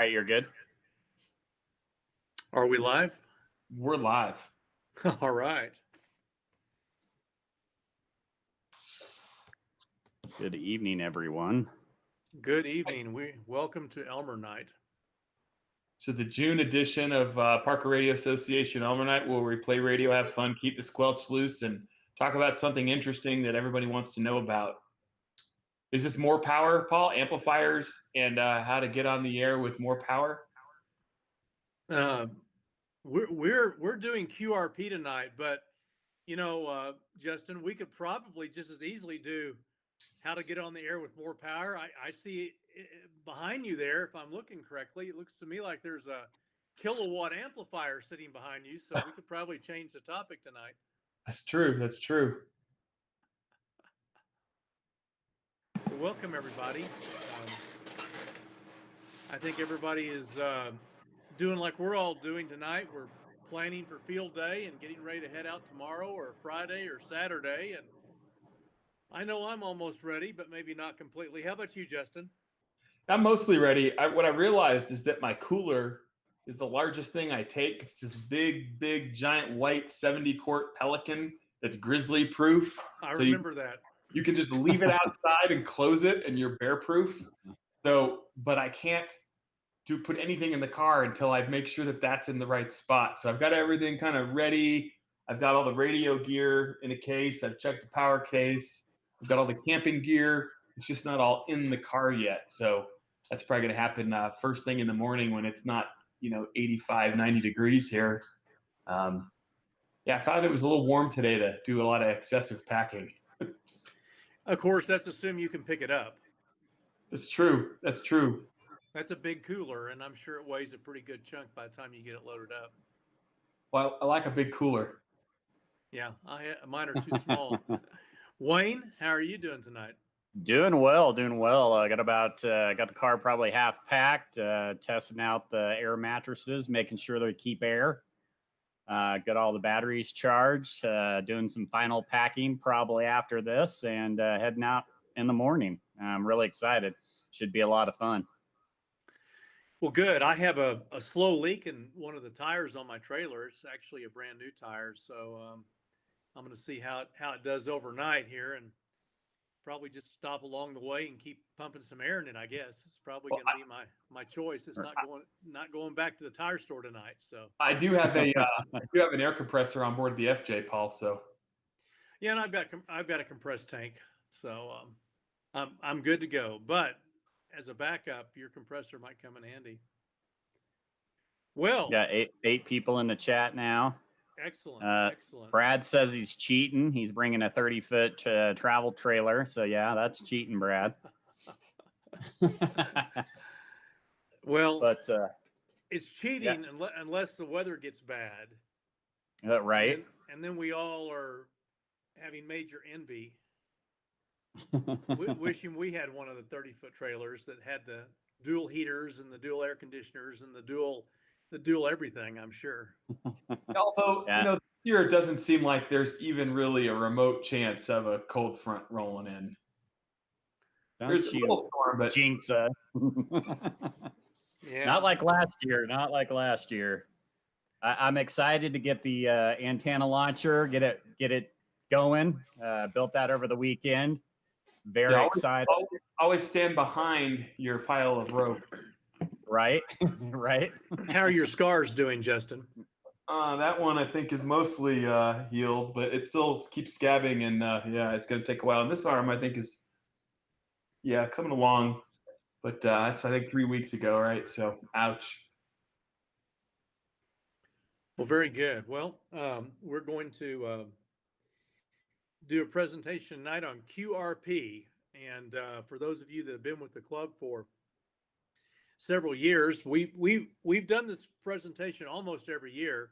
All right, you're good. Are we live? We're live. All right. Good evening, everyone. Good evening. Welcome to Elmer Night. So the June edition of Parker Radio Association Elmer Night, where we play radio, have fun, keep the squelch loose, and talk about something interesting that everybody wants to know about. Is this more power, Paul? Amplifiers and how to get on the air with more power? We're doing Qrp tonight, but Justin, we could probably just as easily do how to get on the air with more power. I see behind you there, if I'm looking correctly, it looks to me like there's a kilowatt amplifier sitting behind you, so we could probably change the topic tonight. That's true. That's true. Well, welcome, everybody. I think everybody is doing like we're all doing tonight. We're planning for field day and getting ready to head out tomorrow or Friday or Saturday. And I know I'm almost ready, but maybe not completely. How about you, Justin? I'm mostly ready. What I realized is that my cooler is the largest thing I take. It's this big, giant white 70-quart Pelican that's grizzly proof. I remember that. You can just leave it outside and close it, and you're bear proof. So, but I can't put anything in the car until I make sure that that's in the right spot. So I've got everything kind of ready. I've got all the radio gear in a case. I've checked the power case. I've got all the camping gear. It's just not all in the car yet. So that's probably going to happen first thing in the morning when it's not, 85, 90 degrees here. Yeah, I found it was a little warm today to do a lot of excessive packing. Of course, that's assuming you can pick it up. That's true. That's true. That's a big cooler, and I'm sure it weighs a pretty good chunk by the time you get it loaded up. Well, I like a big cooler. Yeah, mine are too small. Wayne, how are you doing tonight? Doing well. I got the car probably half packed, testing out the air mattresses, making sure they keep air. Got all the batteries charged, doing some final packing probably after this, and heading out in the morning. I'm really excited. Should be a lot of fun. Well, good. I have a slow leak in one of the tires on my trailer. It's actually a brand new tire, so I'm going to see how it does overnight here, and probably just stop along the way and keep pumping some air in it. I guess it's probably going to be my choice. It's not going back to the tire store tonight. So I do have an air compressor on board the FJ, Paul. So yeah, and I've got a compressed tank, so I'm good to go. But as a backup, your compressor might come in handy. Well, got eight people in the chat now. Excellent. Excellent. Brad says he's cheating. He's bringing a 30-foot travel trailer. So yeah, that's cheating, Brad. Well, but it's cheating unless the weather gets bad. Right. And then we all are having major envy. Wishing we had one of the 30-foot trailers that had the dual heaters and the dual air conditioners and the dual everything, I'm sure. Although, this year it doesn't seem like there's even really a remote chance of a cold front rolling in. There's a little storm, but jinx us. Yeah. Not like last year. I'm excited to get the antenna launcher, get it going. Built that over the weekend. Very excited. Always stand behind your pile of rope. Right, right. How are your scars doing, Justin? That one I think is mostly healed, but it still keeps scabbing, and it's going to take a while. And this arm I think is coming along, but that's I think 3 weeks ago, right? So ouch. Well, very good. Well, we're going to do a presentation tonight on Qrp, and for those of you that have been with the club for several years, we've done this presentation almost every year.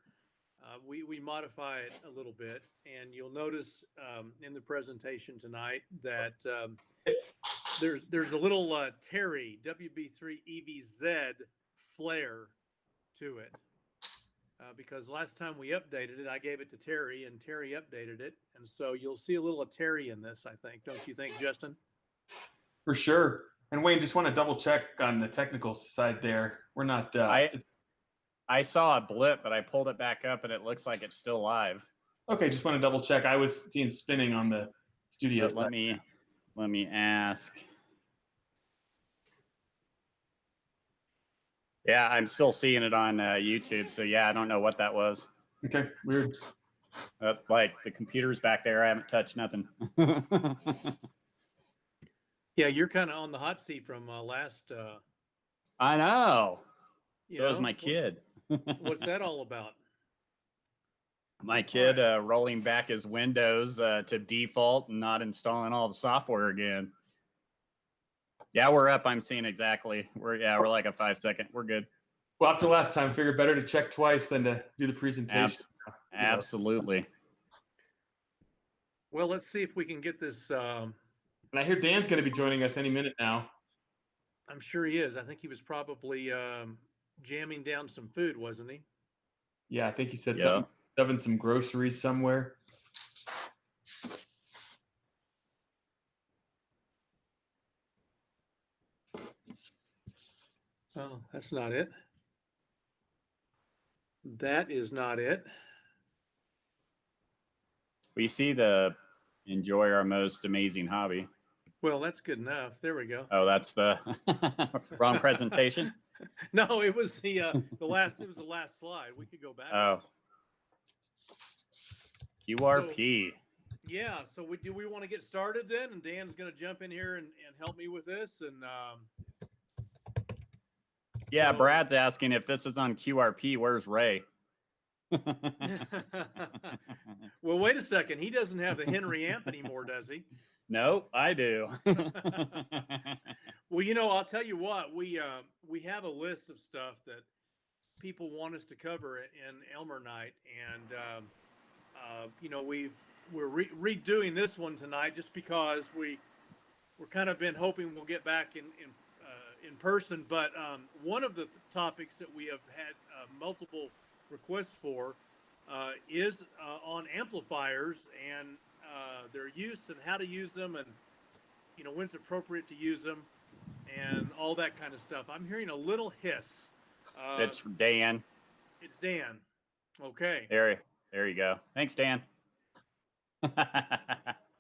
We modify it a little bit, and you'll notice in the presentation tonight that there's a little Terry WB3 EVZ flare to it. Because last time we updated it, I gave it to Terry, and Terry updated it. And so you'll see a little of Terry in this, I think. Don't you think, Justin? For sure. And Wayne, just want to double check on the technical side there. We're not. I saw a blip, but I pulled it back up, and it looks like it's still live. Okay, just want to double check. I was seeing spinning on the studio But side. let me ask. Yeah, I'm still seeing it on YouTube. So yeah, I don't know what that was. Okay, weird. Like the computer's back there. I haven't touched nothing. Yeah, you're kind of on the hot seat from last. I know. You So know, is my kid. What's that all about? My kid rolling back his Windows to default and not installing all the software again. Yeah, we're up. I'm seeing exactly. We're like a 5-second. We're good. Well, after last time, figured better to check twice than to do the presentation. Absolutely. Well, let's see if we can get this. And I hear Dan's going to be joining us any minute now. I'm sure he is. I think he was probably jamming down some food, wasn't he? Yeah, I think he said something, shoving some groceries somewhere. Oh, that's not it. That is not it. We see the enjoy our most amazing hobby. Well, that's good enough. There we go. Oh, that's the wrong presentation. No, it was the last. It was the last slide. We could go back. Oh, Qrp. So, yeah. So do we want to get started then? And Dan's going to jump in here and help me with this. And yeah, Brad's asking if this is on Qrp. Where's Ray? Well, wait a second. He doesn't have the Henry amp anymore, does he? No, I do. Well, you know, I'll tell you what. We have a list of stuff that people want us to cover in Elmer Night, and you know, we're redoing this one tonight just because we're kind of been hoping we'll get back in person. But one of the topics that we have had multiple requests for is on amplifiers and their use and how to use them, and you know, when's appropriate to use them, and all that kind of stuff. I'm hearing a little hiss. It's Dan. It's Dan. Okay. There you go. Thanks, Dan. Well,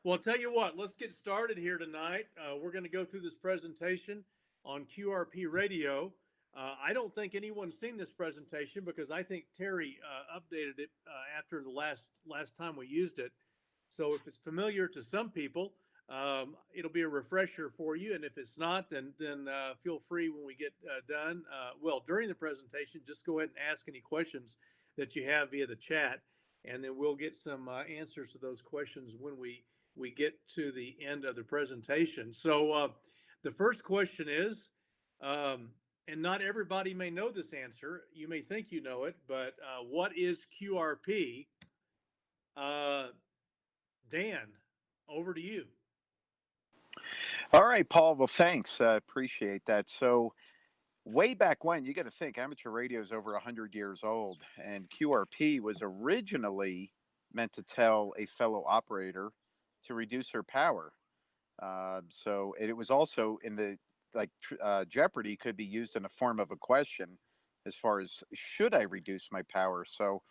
I'll tell you what, let's get started here tonight. We're going to go through this presentation on QRP radio. I don't think anyone's seen this presentation because I think Terry updated it after the last time we used it. So if it's familiar to some people, it'll be a refresher for you. And if it's not, then feel free when we get done. Well, during the presentation, just go ahead and ask any questions that you have via the chat, and then we'll get some answers to those questions when we get to the end of the presentation. So the first question is, and not everybody may know this answer. You may think you know it, but what is QRP? Dan, over to you. All right, Paul. Well, thanks. I appreciate that. So way back when, you got to think amateur radio is over 100 years old, and QRP was originally meant to tell a fellow operator to reduce her power. So it was also in the Jeopardy could be used in a form of a question as far as should I reduce my power? So,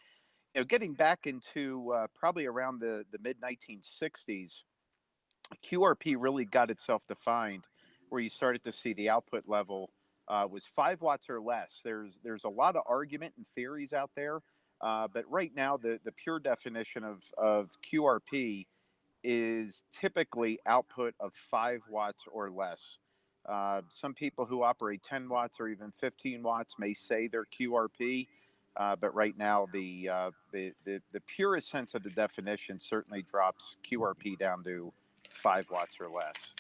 you know, getting back into probably around the mid 1960s, QRP really got itself defined where you started to see the output level was 5 watts or less. There's a lot of argument and theories out there, but right now the pure definition of QRP is typically output of 5 watts or less. Some people who operate 10 watts or even 15 watts may say they're QRP, but right now the purest sense of the definition certainly drops QRP down to 5 watts or less.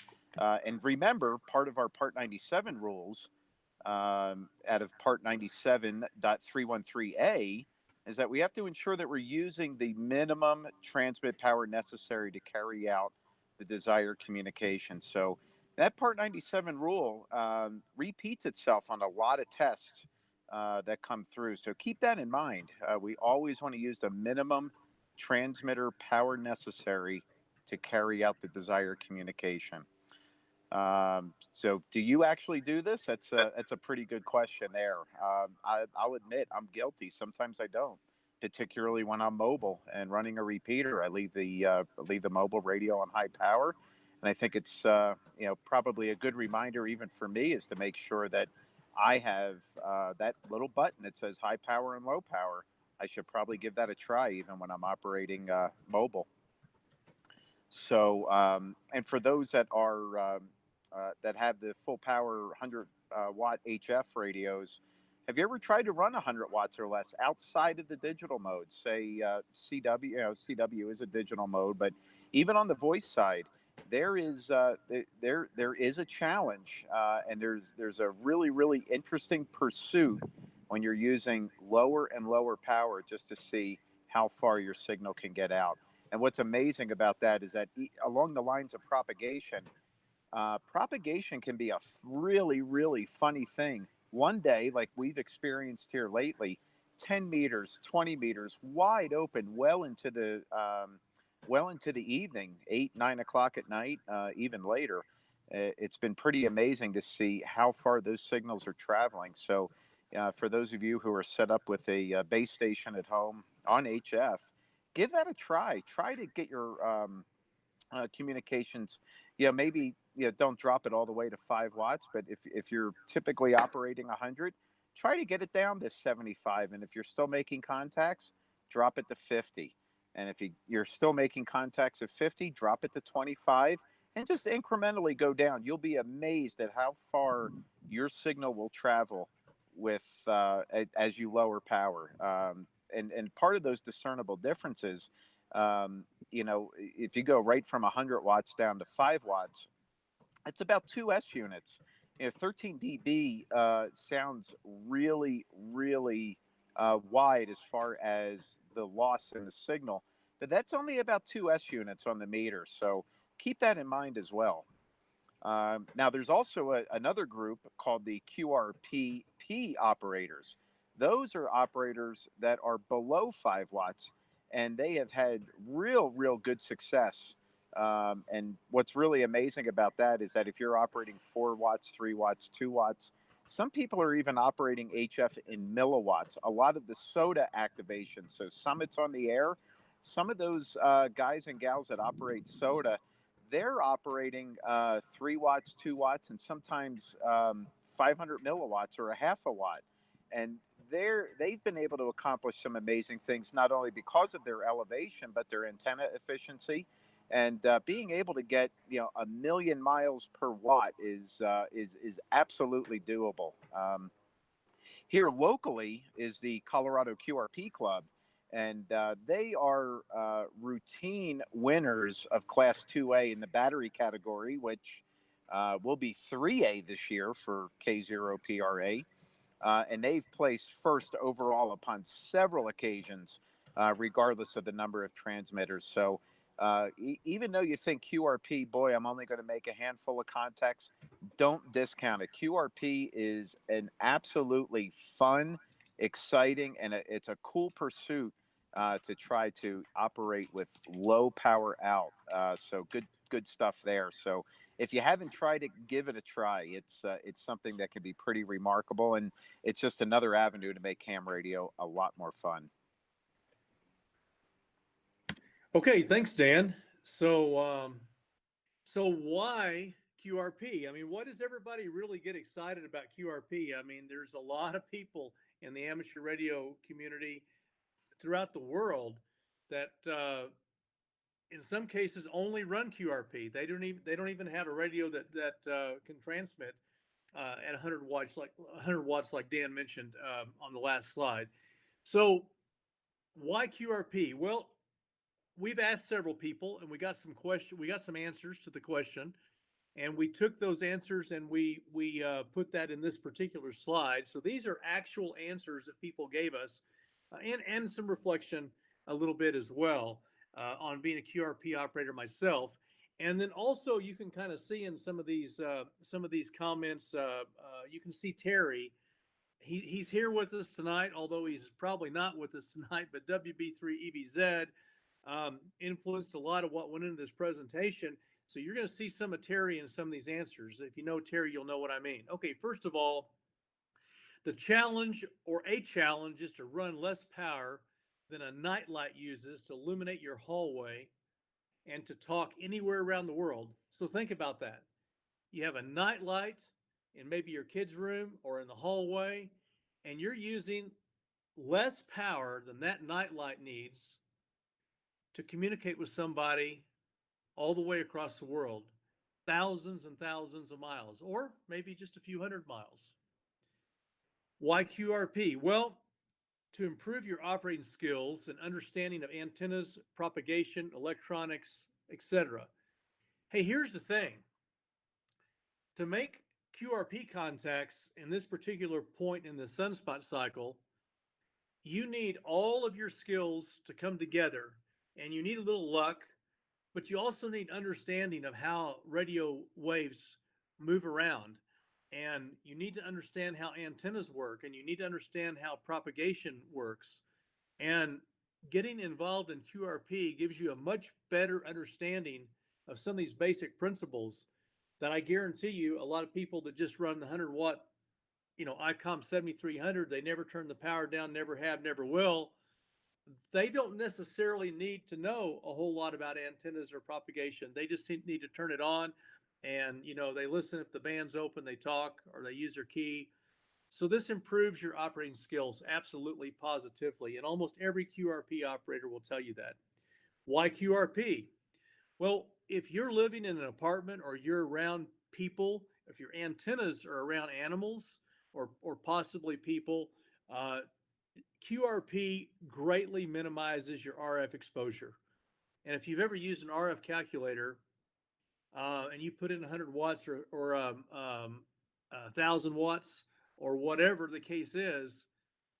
And remember, part of our Part 97 rules out of Part 97.313A is that we have to ensure that we're using the minimum transmit power necessary to carry out the desired communication. So that Part 97 rule repeats itself on a lot of tests that come through. So keep that in mind. We always want to use the minimum transmitter power necessary to carry out the desired communication. So do you actually do this? That's a pretty good question there. I'll admit I'm guilty. Sometimes I don't, particularly when I'm mobile and running a repeater. I leave the mobile radio on high power, and I think it's probably a good reminder even for me is to make sure that I have that little button that says high power and low power. I should probably give that a try even when I'm operating mobile. So, and for those that are that have the full power 100 watt HF radios, have you ever tried to run 100 watts or less outside of the digital mode? Say CW, CW is a digital mode, but even on the voice side, there is a challenge, and there's a really interesting pursuit when you're using lower and lower power just to see how far your signal can get out. And what's amazing about that is that along the lines of propagation, propagation can be a really funny thing. One day, like we've experienced here lately, 10 meters, 20 meters, wide open, well into the evening, 8, 9 o'clock at night, even later. It's been pretty amazing to see how far those signals are traveling. So, for those of you who are set up with a base station at home on HF, give that a try. Try to get your communications, maybe don't drop it all the way to 5 watts, but if you're typically operating 100, try to get it down to 75. And if you're still making contacts, drop it to 50. And if you're still making contacts at 50, drop it to 25 and just incrementally go down. You'll be amazed at how far your signal will travel with as you lower power. And part of those discernible differences, if you go right from 100 watts down to 5 watts, it's about 2 S units. 13 dB sounds really wide as far as the loss in the signal, but that's only about 2 S units on the meter. So keep that in mind as well. Now, there's also another group called the Qrpp operators. Those are operators that are below 5 watts, and they have had real good success. And what's really amazing about that is that if you're operating 4 watts, 3 watts, 2 watts, some people are even operating HF in milliwatts. A lot of the SOTA activation, so Summit's on the air, some of those guys and gals that operate SOTA, they're operating 3 watts, 2 watts, and sometimes 500 milliwatts or a half a watt. And they've been able to accomplish some amazing things, not only because of their elevation, but their antenna efficiency. And being able to get 1,000,000 miles per watt is absolutely doable. Here locally is the Colorado Qrp Club, and they are routine winners of Class 2A in the battery category, which will be 3A this year for K0 PRA. And they've placed first overall upon several occasions, regardless of the number of transmitters. So even though you think Qrp, boy, I'm only going to make a handful of contacts, don't discount it. Qrp is an absolutely fun, exciting, and it's a cool pursuit to try to operate with low power out. So good stuff there. So if you haven't tried it, give it a try. It's something that can be pretty remarkable, and it's just another avenue to make ham radio a lot more fun. Okay, thanks, Dan. So, so why Qrp? I mean, what does everybody really get excited about Qrp? I mean, there's a lot of people in the amateur radio community throughout the world that, in some cases, only run Qrp. They don't even have a radio that can transmit at 100 watts, like Dan mentioned on the last slide. So, why Qrp? Well, we've asked several people, and we got some answers to the question, and we took those answers and we put that in this particular slide. So these are actual answers that people gave us, and some reflection a little bit as well on being a Qrp operator myself. And then also you can kind of see in some of these comments, you can see Terry. He's here with us tonight, although he's probably not with us tonight. But WB3EVZ influenced a lot of what went into this presentation. So you're going to see some of Terry in some of these answers. If you know Terry, you'll know what I mean. Okay, first of all, the challenge or a challenge is to run less power than a nightlight uses to illuminate your hallway and to talk anywhere around the world. So think about that. You have a nightlight in maybe your kid's room or in the hallway, and you're using less power than that nightlight needs to communicate with somebody all the way across the world, thousands and thousands of miles, or maybe just a few hundred miles. Why QRP? Well, to improve your operating skills and understanding of antennas, propagation, electronics, etc. Hey, here's the thing. To make QRP contacts in this particular point in the sunspot cycle, you need all of your skills to come together, and you need a little luck, but you also need understanding of how radio waves move around. And you need to understand how antennas work, and you need to understand how propagation works. And getting involved in QRP gives you a much better understanding of some of these basic principles that I guarantee you a lot of people that just run the 100-watt, ICOM 7300, they never turn the power down, never have, never will. They don't necessarily need to know a whole lot about antennas or propagation. They just need to turn it on, and they listen. If the band's open, they talk or they use their key. So this improves your operating skills absolutely positively, and almost every QRP operator will tell you that. Why QRP? Well, if you're living in an apartment or you're around people, if your antennas are around animals or possibly people, QRP greatly minimizes your RF exposure. And if you've ever used an RF calculator and you put in 100 watts or 1,000 watts or whatever the case is,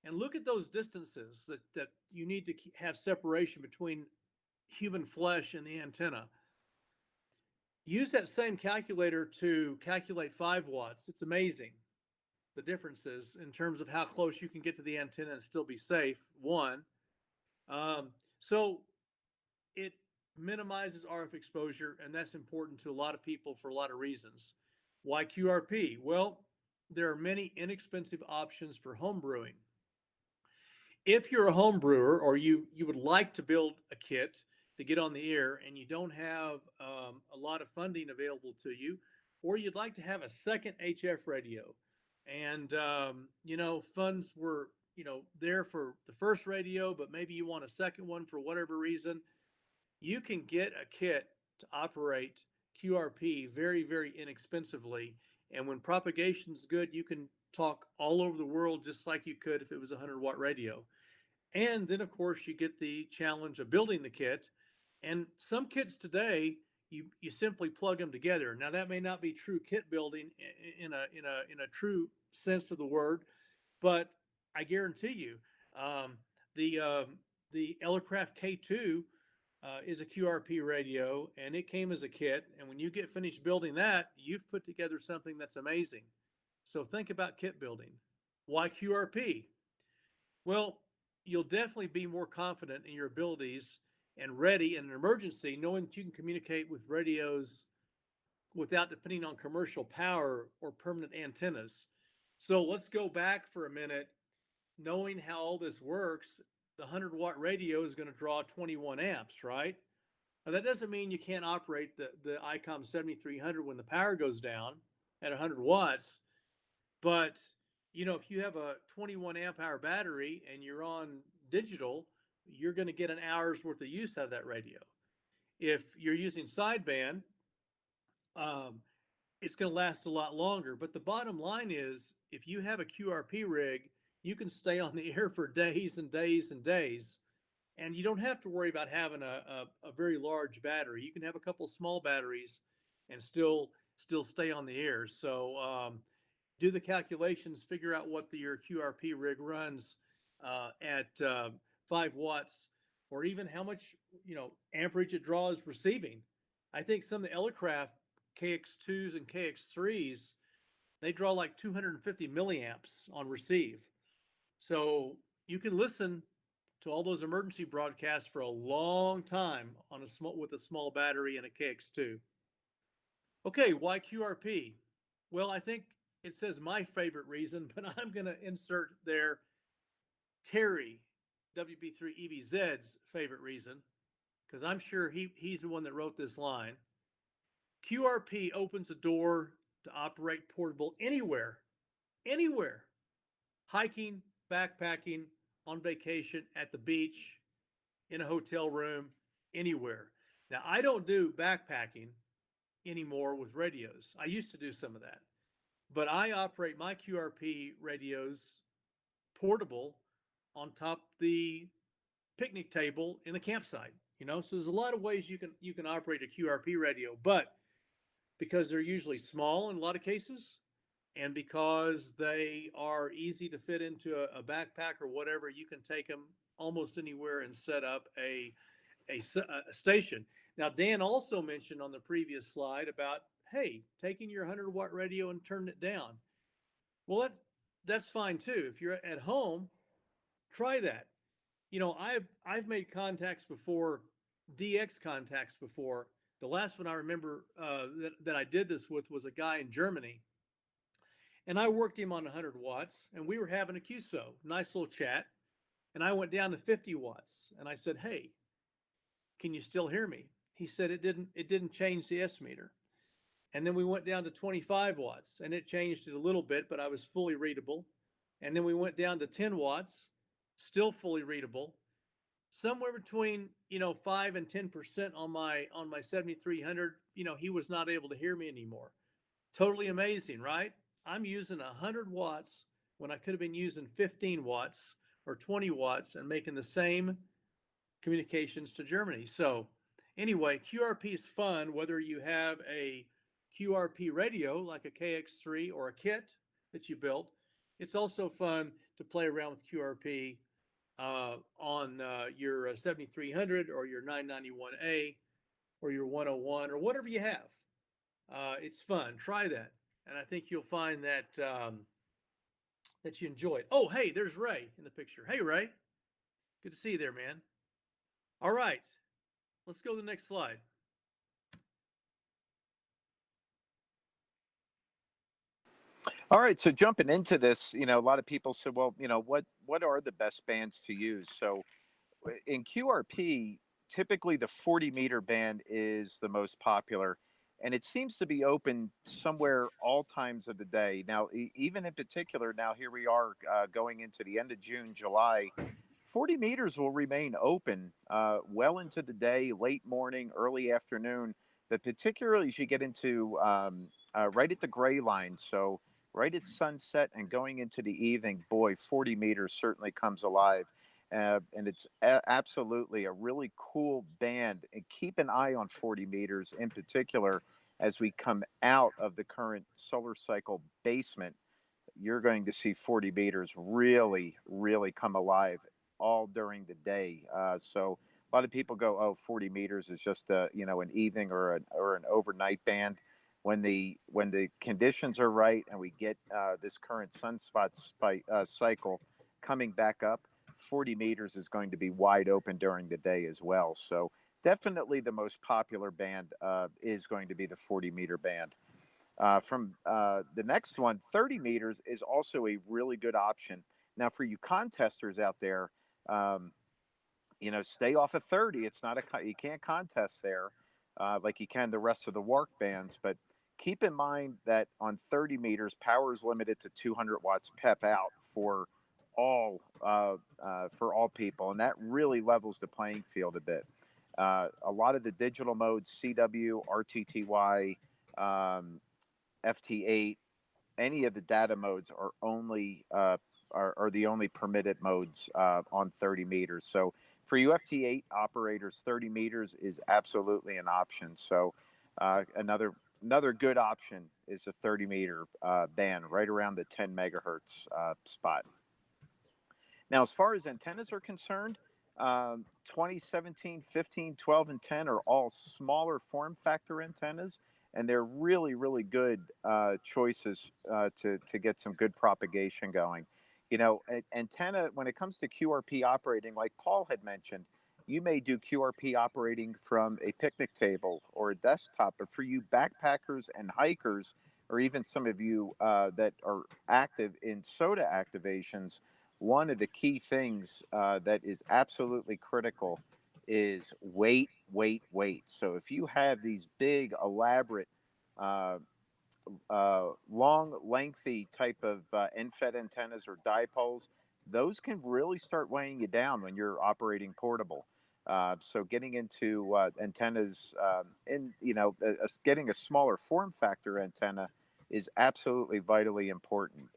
and look at those distances that you need to have separation between human flesh and the antenna. Use that same calculator to calculate 5 watts. It's amazing the differences in terms of how close you can get to the antenna and still be safe, one. So it minimizes RF exposure, and that's important to a lot of people for a lot of reasons. Why QRP? Well, there are many inexpensive options for home brewing. If you're a home brewer or you would like to build a kit to get on the air and you don't have a lot of funding available to you, or you'd like to have a second HF radio, and funds were there for the first radio, but maybe you want a second one for whatever reason, you can get a kit to operate QRP very, very inexpensively. And when propagation's good, you can talk all over the world just like you could if it was a 100-watt radio. And then, of course, you get the challenge of building the kit. And some kits today, you simply plug them together. Now, that may not be true kit building in a true sense of the word, but I guarantee you, the Ellercraft K2 is a QRP radio, and it came as a kit. And when you get finished building that, you've put together something that's amazing. So think about kit building. Why QRP? Well, you'll definitely be more confident in your abilities and ready in an emergency, knowing that you can communicate with radios without depending on commercial power or permanent antennas. So let's go back for a minute. Knowing how all this works, the 100-watt radio is going to draw 21 amps, right? Now, that doesn't mean you can't operate the ICOM 7300 when the power goes down at 100 watts. But, if you have a 21 amp hour battery and you're on digital, you're going to get an hour's worth of use out of that radio. If you're using sideband, it's going to last a lot longer. But the bottom line is, if you have a QRP rig, you can stay on the air for days and days and days. And you don't have to worry about having a very large battery. You can have a couple small batteries and still stay on the air. So do the calculations, figure out what your QRP rig runs at 5 watts, or even how much amperage it draws receiving. I think some of the Ellercraft KX2s and KX3s, they draw like 250 milliamps on receive. So you can listen to all those emergency broadcasts for a long time on with a small battery and a KX2. Okay, why QRP? Well, I think it says my favorite reason, but I'm going to insert there Terry, WB3EBZ's favorite reason, because I'm sure he's the one that wrote this line. QRP opens the door to operate portable anywhere, anywhere. Hiking, backpacking, on vacation, at the beach, in a hotel room, anywhere. Now, I don't do backpacking anymore with radios. I used to do some of that, but I operate my QRP radios portable on top the picnic table in the campsite. So there's a lot of ways you can operate a QRP radio, but because they're usually small in a lot of cases, and because they are easy to fit into a backpack or whatever, you can take them almost anywhere and set up a station. Now, Dan also mentioned on the previous slide about, hey, taking your 100-watt radio and turning it down. Well, that's fine too. If you're at home, try that. I've made contacts before, DX contacts before. The last one I remember that I did this with was a guy in Germany, and I worked him on 100 watts, and we were having a QSO, nice little chat, and I went down to 50 watts, and I said, "Hey, can you still hear me?" He said it didn't change the S meter. And then we went down to 25 watts, and it changed it a little bit, but I was fully readable. And then we went down to 10 watts, still fully readable. Somewhere between 5 and 10% on my 7300, he was not able to hear me anymore. Totally amazing, right? I'm using 100 watts when I could have been using 15 watts or 20 watts and making the same communications to Germany. So anyway, QRP is fun, whether you have a QRP radio like a KX3 or a kit that you built. It's also fun to play around with QRP on your 7300 or your 991A or your 101 or whatever you have. It's fun. Try that, and I think you'll find that that you enjoy it. Oh, hey, there's Ray in the picture. Hey, Ray, good to see you there, man. All right, let's go to the next slide. All right, so jumping into this, a lot of people said, well, what are the best bands to use? So in QRP, typically the 40-meter band is the most popular, and it seems to be open somewhere all times of the day. Now, even in particular, now here we are going into the end of June, July, 40 meters will remain open well into the day, late morning, early afternoon, but particularly as you get into right at the gray line. So right at sunset and going into the evening, boy, 40 meters certainly comes alive. And it's absolutely a really cool band. And keep an eye on 40 meters in particular as we come out of the current solar cycle basement. You're going to see 40 meters really, really come alive all during the day. So a lot of people go, oh, 40 meters is just an evening or an overnight band. When the conditions are right and we get this current sunspot cycle coming back up, 40 meters is going to be wide open during the day as well. So definitely the most popular band is going to be the 40-meter band. From the next one, 30 meters is also a really good option. Now, for you contesters out there, stay off of 30. It's not you can't contest there like you can the rest of the WARC bands, but keep in mind that on 30 meters, power is limited to 200 watts pep out for all people, and that really levels the playing field a bit. A lot of the digital modes, CW, RTTY, FT8, any of the data modes are only are the only permitted modes on 30 meters. So for you FT8 operators, 30 meters is absolutely an option. So another good option is a 30-meter band right around the 10 megahertz spot. Now, as far as antennas are concerned, 20, 17, 15, 12, and 10 are all smaller form factor antennas, and they're really, really good choices to get some good propagation going. Antenna, when it comes to QRP operating, like Paul had mentioned, you may do QRP operating from a picnic table or a desktop, but for you backpackers and hikers, or even some of you that are active in SOTA activations, one of the key things that is absolutely critical is weight, weight, weight. So if you have these big, elaborate, long, lengthy type of end-fed antennas or dipoles, those can really start weighing you down when you're operating portable. So getting into antennas and getting a smaller form factor antenna is absolutely vitally important.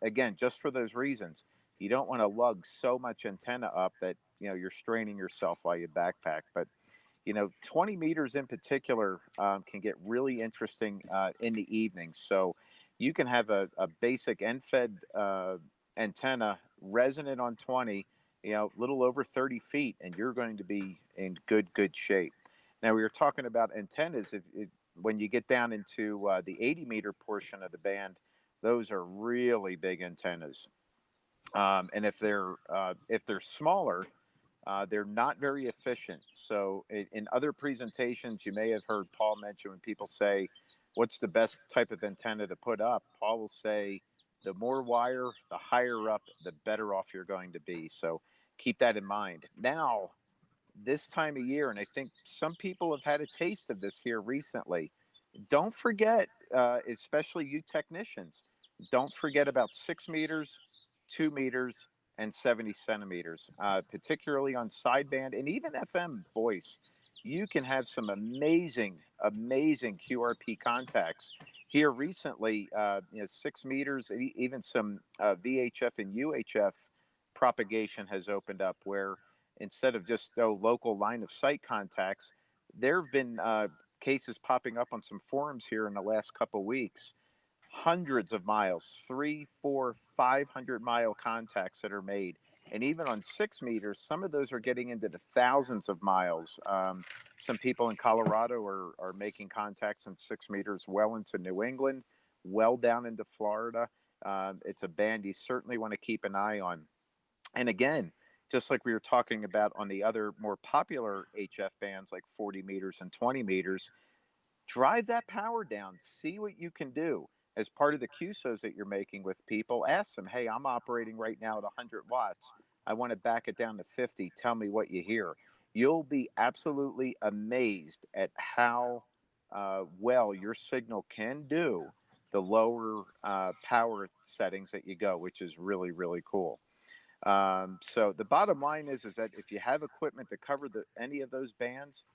Again, just for those reasons, you don't want to lug so much antenna up that you're straining yourself while you backpack. But 20 meters in particular can get really interesting in the evening. So you can have a basic end-fed antenna resonant on 20, little over 30 feet, and you're going to be in good shape. Now, we were talking about antennas. When you get down into the 80-meter portion of the band, those are really big antennas. And if they're smaller, they're not very efficient. So in other presentations, you may have heard Paul mention when people say, what's the best type of antenna to put up? Paul will say, the more wire, the higher up, the better off you're going to be. So keep that in mind. Now, this time of year, and I think some people have had a taste of this here recently, don't forget, especially you technicians, don't forget about 6 meters, 2 meters, and 70 centimeters, particularly on sideband and even FM voice. You can have some amazing QRP contacts. Here recently, 6 meters, even some VHF and UHF propagation has opened up where instead of just local line of sight contacts, there have been cases popping up on some forums here in the last couple of weeks. Hundreds of miles, 300, 400, 500-mile contacts that are made. And even on 6 meters, some of those are getting into the thousands of miles. Some people in Colorado are making contacts on 6 meters well into New England, well down into Florida. It's a band you certainly want to keep an eye on. And again, just like we were talking about on the other more popular HF bands like 40 meters and 20 meters, drive that power down, see what you can do. As part of the QSOs that you're making with people, ask them, hey, I'm operating right now at 100 watts. I want to back it down to 50. Tell me what you hear. You'll be absolutely amazed at how well your signal can do the lower power settings that you go, which is really, really cool. So the bottom line is that if you have equipment to cover any of those bands,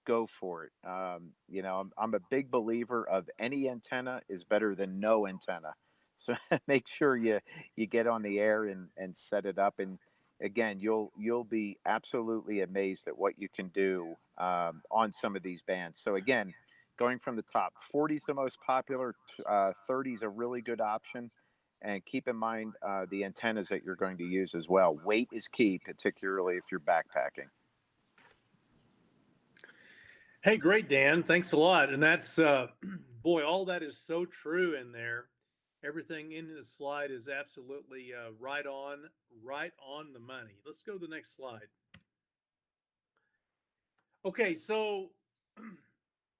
go for it. I'm a big believer of any antenna is better than no antenna. So make sure you get on the air and set it up. And again, you'll be absolutely amazed at what you can do on some of these bands. So again, going from the top, 40 is the most popular, 30 is a really good option. And keep in mind the antennas that you're going to use as well. Weight is key, particularly if you're backpacking. Hey, great, Dan. Thanks a lot. And that's, boy, all that is so true in there. Everything in the slide is absolutely right on the money. Let's go to the next slide. Okay, so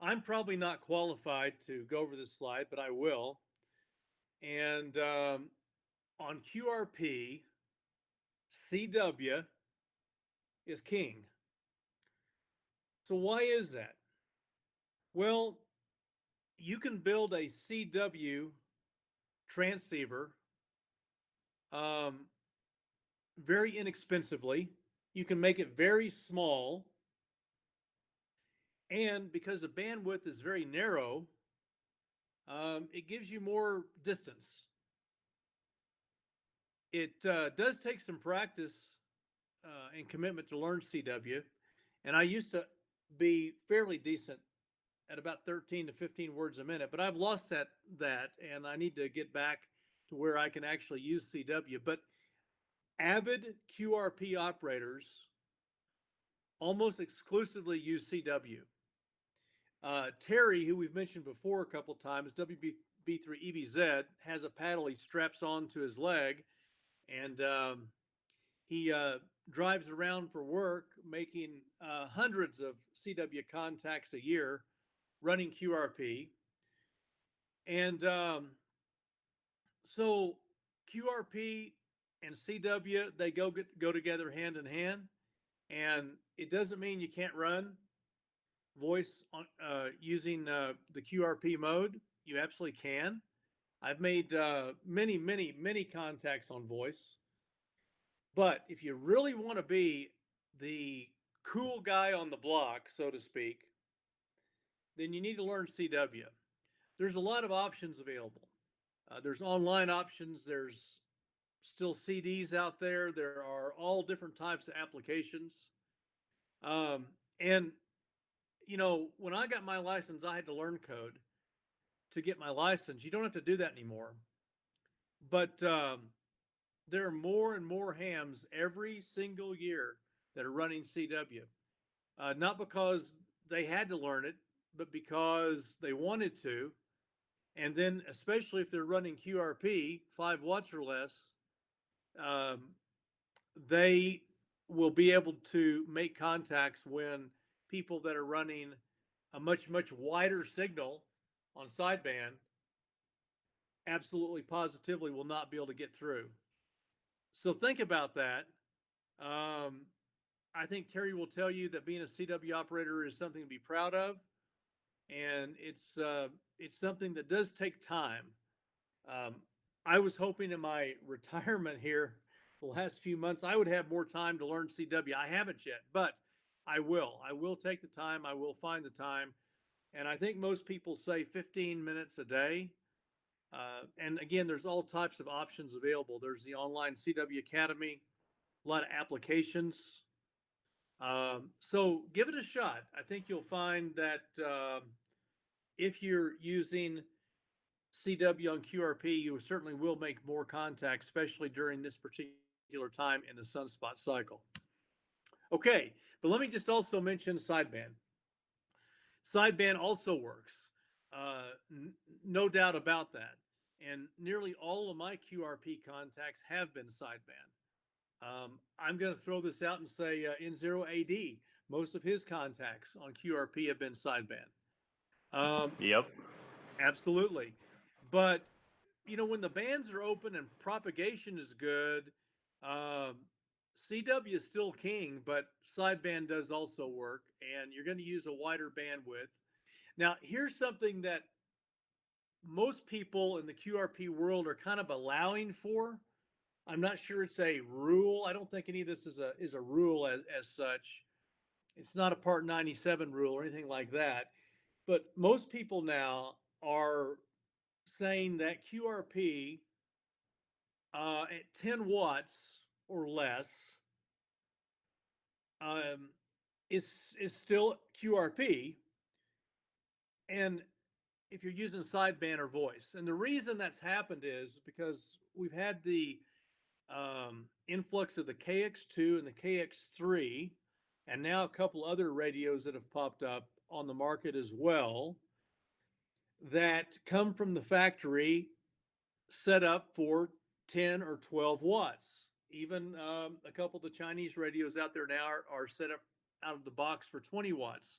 I'm probably not qualified to go over this slide, but I will. And on QRP, CW is king. So why is that? Well, you can build a CW transceiver very inexpensively. You can make it very small. And because the bandwidth is very narrow, it gives you more distance. It does take some practice and commitment to learn CW. And I used to be fairly decent at about 13 to 15 words a minute, but I've lost that and I need to get back to where I can actually use CW. But avid Qrp operators almost exclusively use CW. Terry, who we've mentioned before a couple times, WB3EBZ, has a paddle he straps onto his leg, and he drives around for work, making hundreds of CW contacts a year, running QRP. And so QRP and CW, they go together hand in hand. And it doesn't mean you can't run voice on using the QRP mode. You absolutely can. I've made many contacts on voice. But if you really want to be the cool guy on the block, so to speak, then you need to learn CW. There's a lot of options available. There's online options. There's still CDs out there. There are all different types of applications. And, you know, when I got my license, I had to learn code to get my license. You don't have to do that anymore. But there are more and more hams every single year that are running CW. Not because they had to learn it, but because they wanted to. And then, especially if they're running QRP, 5 watts or less, they will be able to make contacts when people that are running a much wider signal on sideband absolutely positively will not be able to get through. So think about that. I think Terry will tell you that being a CW operator is something to be proud of, and it's something that does take time. I was hoping in my retirement here the last few months I would have more time to learn CW. I haven't yet, but I will. I will take the time. I will find the time. And I think most people say 15 minutes a day. And again, there's all types of options available. There's the online CW Academy, a lot of applications. So give it a shot. I think you'll find that if you're using CW on QRP, you certainly will make more contacts, especially during this particular time in the sunspot cycle. Okay, but let me just also mention sideband. Sideband also works, no doubt about that. And nearly all of my QRP contacts have been sideband. I'm going to throw this out and say N0AD, most of his contacts on QRP have been sideband. Yep. Absolutely. But, you know, when the bands are open and propagation is good, CW is still king, but sideband does also work, and you're going to use a wider bandwidth. Now, here's something that most people in the QRP world are kind of allowing for. I'm not sure it's a rule. I don't think any of this is a rule as such. It's not a Part 97 rule or anything like that. But most people now are saying that QRP at 10 watts or less is still QRP. And if you're using sideband or voice, and the reason that's happened is because we've had the influx of the KX2 and the KX3, and now a couple other radios that have popped up on the market as well that come from the factory set up for 10 or 12 watts. Even a couple of the Chinese radios out there now are set up out of the box for 20 watts.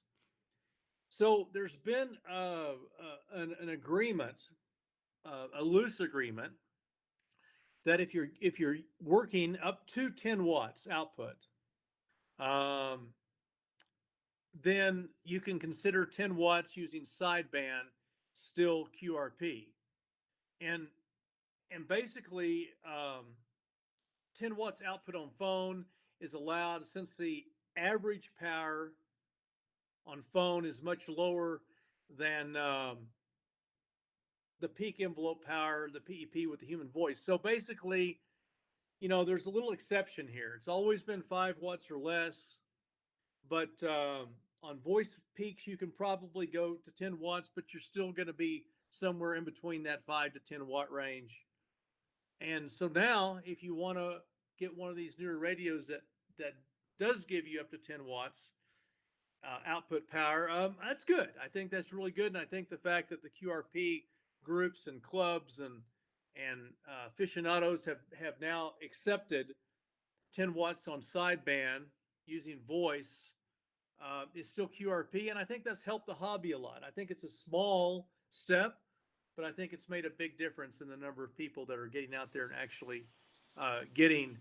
So there's been an agreement, a loose agreement, that if you're working up to 10 watts output, then you can consider 10 watts using sideband still QRP. And basically 10 watts output on phone is allowed since the average power on phone is much lower than the peak envelope power, the PEP with the human voice. So basically, you know, there's a little exception here. It's always been 5 watts or less, but on voice peaks, you can probably go to 10 watts, but you're still going to be somewhere in between that 5 to 10 watt range. And so now, if you want to get one of these newer radios that does give you up to 10 watts output power, that's good. I think that's really good. And I think the fact that the QRP groups and clubs and aficionados have now accepted 10 watts on sideband using voice is still QRP. And I think that's helped the hobby a lot. I think it's a small step, but I think it's made a big difference in the number of people that are getting out there and actually getting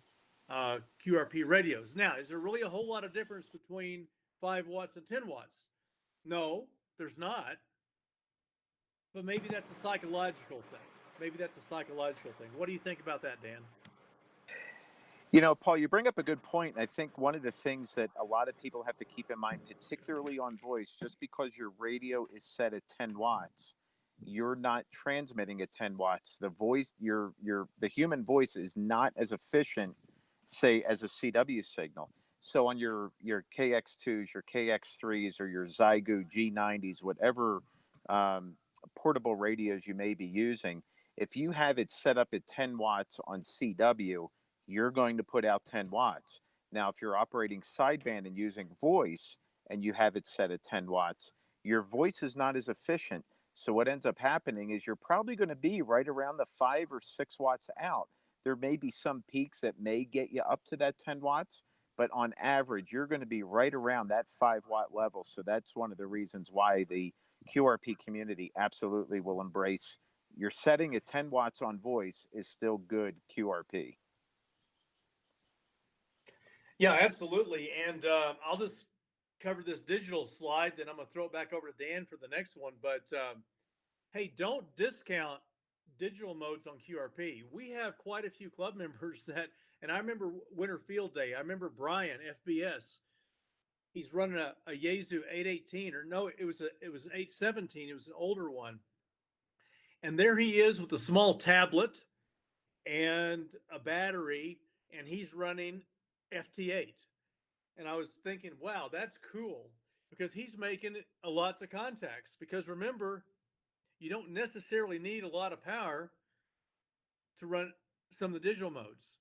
QRP radios. Now, is there really a whole lot of difference between 5 watts and 10 watts? No, there's not. But maybe that's a psychological thing. Maybe that's a psychological thing. What do you think about that, Dan? You know, Paul, you bring up a good point. I think one of the things that a lot of people have to keep in mind, particularly on voice, just because your radio is set at 10 watts, you're not transmitting at 10 watts. The voice, the human voice is not as efficient, say, as a CW signal. So on your KX2s, your KX3s, or your Zygu G90s, whatever portable radios you may be using, if you have it set up at 10 watts on CW, you're going to put out 10 watts. Now, if you're operating sideband and using voice and you have it set at 10 watts, your voice is not as efficient. So what ends up happening is you're probably going to be right around the 5 or 6 watts out. There may be some peaks that may get you up to that 10 watts, but on average, you're going to be right around that 5-watt level. So that's one of the reasons why the QRP community absolutely will embrace your setting at 10 watts on voice is still good QRP. Yeah, absolutely. And I'll just cover this digital slide, then I'm going to throw it back over to Dan for the next one. But hey, don't discount digital modes on QRP. We have quite a few club members that, and I remember Winter Field Day. I remember Brian, FBS. He's running a Yaesu 818, or no, it was an 817. It was an older one. And there he is with a small tablet and a battery, and he's running FT8. And I was thinking, wow, that's cool, because he's making lots of contacts. Because remember, you don't necessarily need a lot of power to run some of the digital modes.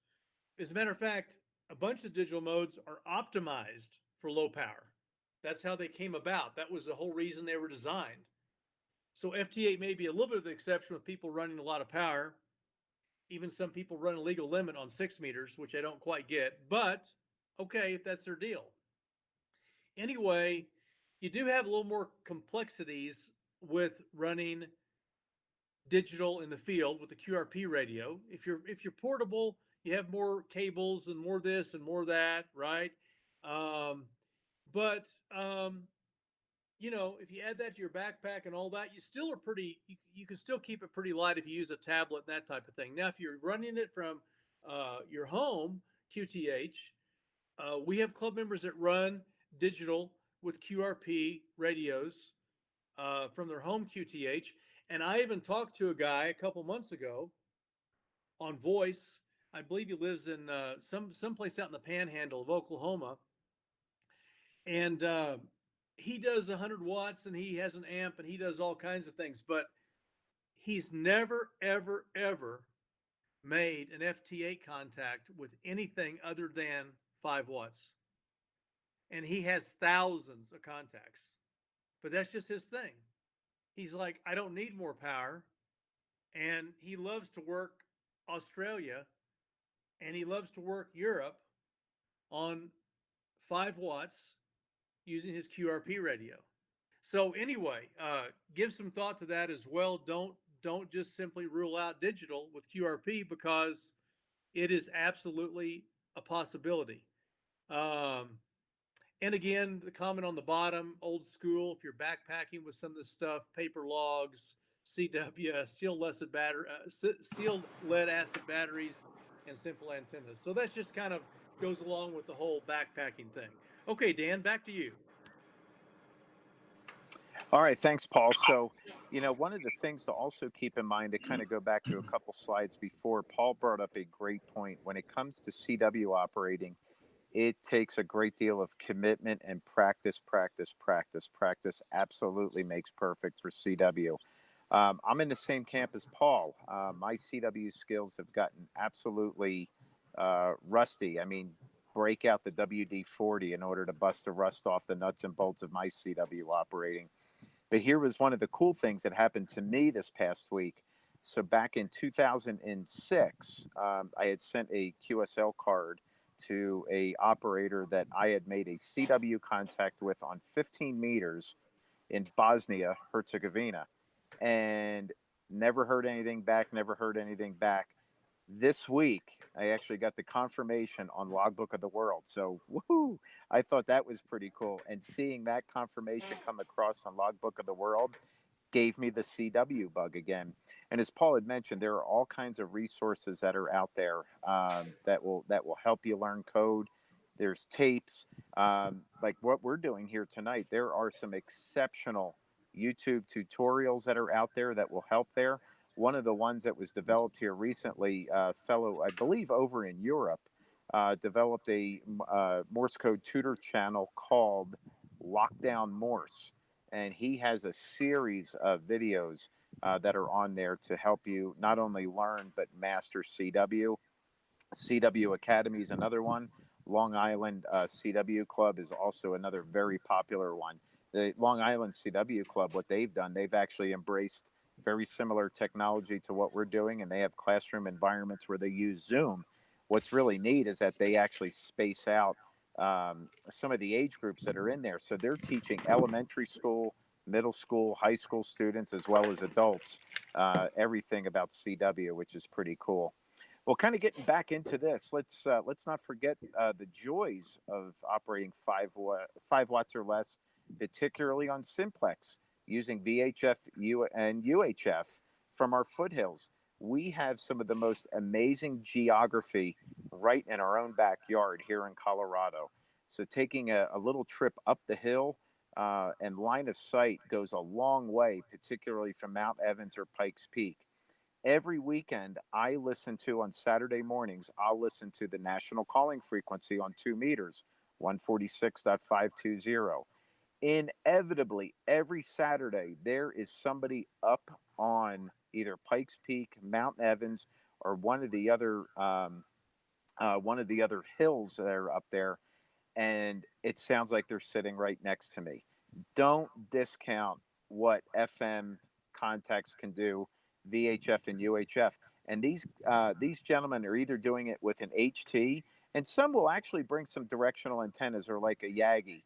As a matter of fact, a bunch of digital modes are optimized for low power. That's how they came about. That was the whole reason they were designed. So FT8 may be a little bit of the exception with people running a lot of power. Even some people run a legal limit on 6 meters, which I don't quite get, but okay, if that's their deal. Anyway, you do have a little more complexities with running digital in the field with the QRP radio. If you're portable, you have more cables and more this and more that, right? But you know, if you add that to your backpack and all that, you still are pretty. You can still keep it pretty light if you use a tablet and that type of thing. Now, if you're running it from your home QTH, we have club members that run digital with QRP radios from their home QTH. And I even talked to a guy a couple months ago on voice. I believe he lives in someplace out in the panhandle of Oklahoma. And he does 100 watts and he has an amp and he does all kinds of things. But he's never, ever, ever made an FT8 contact with anything other than 5 watts. And he has thousands of contacts. But that's just his thing. He's like, I don't need more power. And he loves to work Australia and he loves to work Europe on 5 watts using his QRP radio. So anyway, give some thought to that as well. Don't just simply rule out digital with QRP, because it is absolutely a possibility. And again, the comment on the bottom, old school, if you're backpacking with some of this stuff, paper logs, CW, sealed lead acid batteries, and simple antennas. So that's just kind of goes along with the whole backpacking thing. Okay, Dan, back to you. All right, thanks, Paul. So, you know, one of the things to also keep in mind, to kind of go back to a couple slides before, Paul brought up a great point. When it comes to CW operating, it takes a great deal of commitment and practice. Practice absolutely makes perfect for CW. I'm in the same camp as Paul. My CW skills have gotten absolutely rusty. I mean, break out the WD-40 in order to bust the rust off the nuts and bolts of my CW operating. But here was one of the cool things that happened to me this past week. So back in 2006, I had sent a QSL card to a operator that I had made a CW contact with on 15 meters in Bosnia Herzegovina, and never heard anything back. This week, I actually got the confirmation on Logbook of the World. So, woohoo! I thought that was pretty cool. And seeing that confirmation come across on Logbook of the World gave me the CW bug again. And as Paul had mentioned, there are all kinds of resources that are out there that will help you learn code. There's tapes like what we're doing here tonight. There are some exceptional YouTube tutorials that are out there that will help there. One of the ones that was developed here recently, fellow, I believe, over in Europe, developed a Morse code tutor channel called Lockdown Morse. And he has a series of videos that are on there to help you not only learn, but master CW. CW Academy is another one. Long Island CW Club is also another very popular one. The Long Island CW Club, what they've done, they've actually embraced very similar technology to what we're doing, and they have classroom environments where they use Zoom. What's really neat is that they actually space out some of the age groups that are in there. So they're teaching elementary school, middle school, high school students, as well as adults, everything about CW, which is pretty cool. Well, kind of getting back into this, let's not forget the joys of operating 5 watts or less, particularly on simplex, using VHF and UHF from our foothills. We have some of the most amazing geography right in our own backyard here in Colorado. So taking a little trip up the hill and line of sight goes a long way, particularly from Mount Evans or Pikes Peak. Every weekend I listen to, on Saturday mornings, I'll listen to the national calling frequency on 2 meters, 146.520. Inevitably, every Saturday, there is somebody up on either Pikes Peak, Mount Evans, or one of the other hills that are up there, and it sounds like they're sitting right next to me. Don't discount what FM contacts can do, VHF and UHF. And these gentlemen are either doing it with an HT, and some will actually bring some directional antennas, or like a Yagi.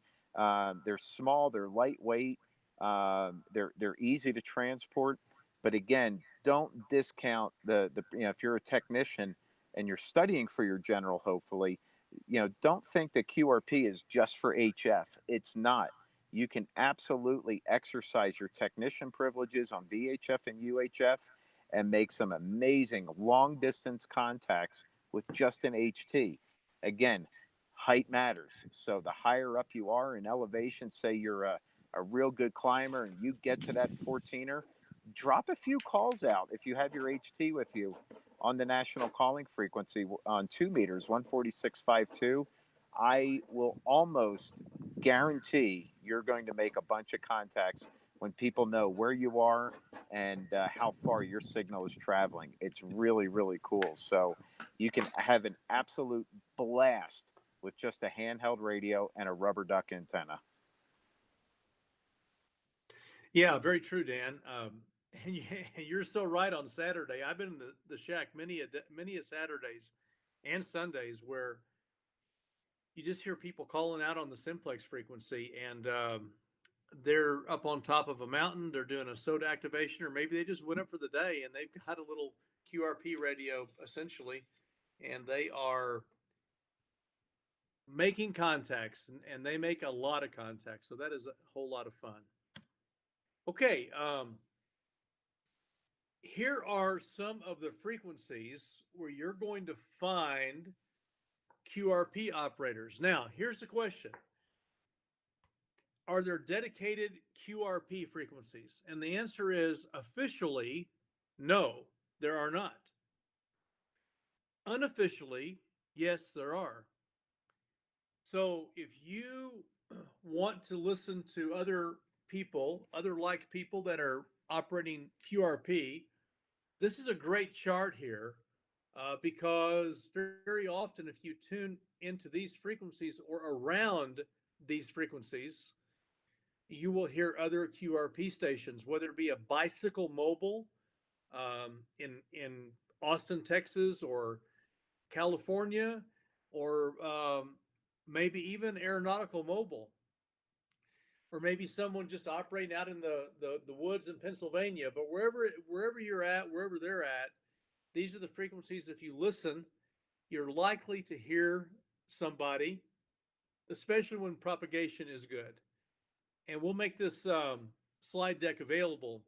They're small, they're lightweight, they're easy to transport. But again, don't discount the if you're a technician and you're studying for your general, hopefully, don't think that QRP is just for HF. It's not. You can absolutely exercise your technician privileges on VHF and UHF and make some amazing long distance contacts with just an HT. Again, height matters. So the higher up you are in elevation, say you're a real good climber and you get to that 14er, drop a few calls out if you have your HT with you on the national calling frequency on 2 meters, 146.52. I will almost guarantee you're going to make a bunch of contacts when people know where you are and how far your signal is traveling. It's really, really cool. So you can have an absolute blast with just a handheld radio and a rubber duck antenna. Yeah, very true, Dan. And you're so right on Saturday. I've been in the shack many a Saturdays and Sundays where you just hear people calling out on the simplex frequency, and they're up on top of a mountain. They're doing a soda activation, or maybe they just went up for the day and they've got a little QRP radio essentially, and they are making contacts, and they make a lot of contacts. So that is a whole lot of fun. Okay. Here are some of the frequencies where you're going to find QRP operators. Now, here's the question. Are there dedicated QRP frequencies? And the answer is officially, no, there are not. Unofficially, yes, there are. So if you want to listen to other people, other like people that are operating QRP, this is a great chart here because very often if you tune into these frequencies or around these frequencies, you will hear other QRP stations, whether it be a bicycle mobile in Austin, Texas, or California. or maybe even aeronautical mobile, or maybe someone just operating out in the woods in Pennsylvania. But wherever you're at, wherever they're at, these are the frequencies. If you listen, you're likely to hear somebody, especially when propagation is good. And we'll make this slide deck available.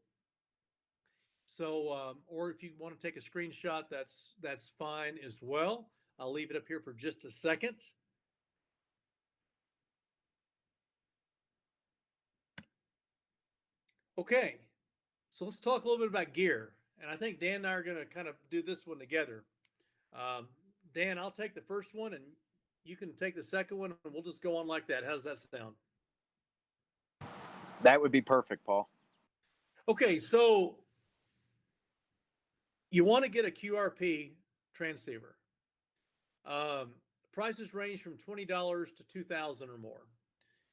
So, or if you want to take a screenshot, that's fine as well. I'll leave it up here for just a second. Okay, so let's talk a little bit about gear. And I think Dan and I are going to kind of do this one together. Dan, I'll take the first one and you can take the second one, and we'll just go on like that. How does that sound? That would be perfect, Paul. Okay, so you want to get a QRP transceiver. Prices range from $20 to $2,000 or more.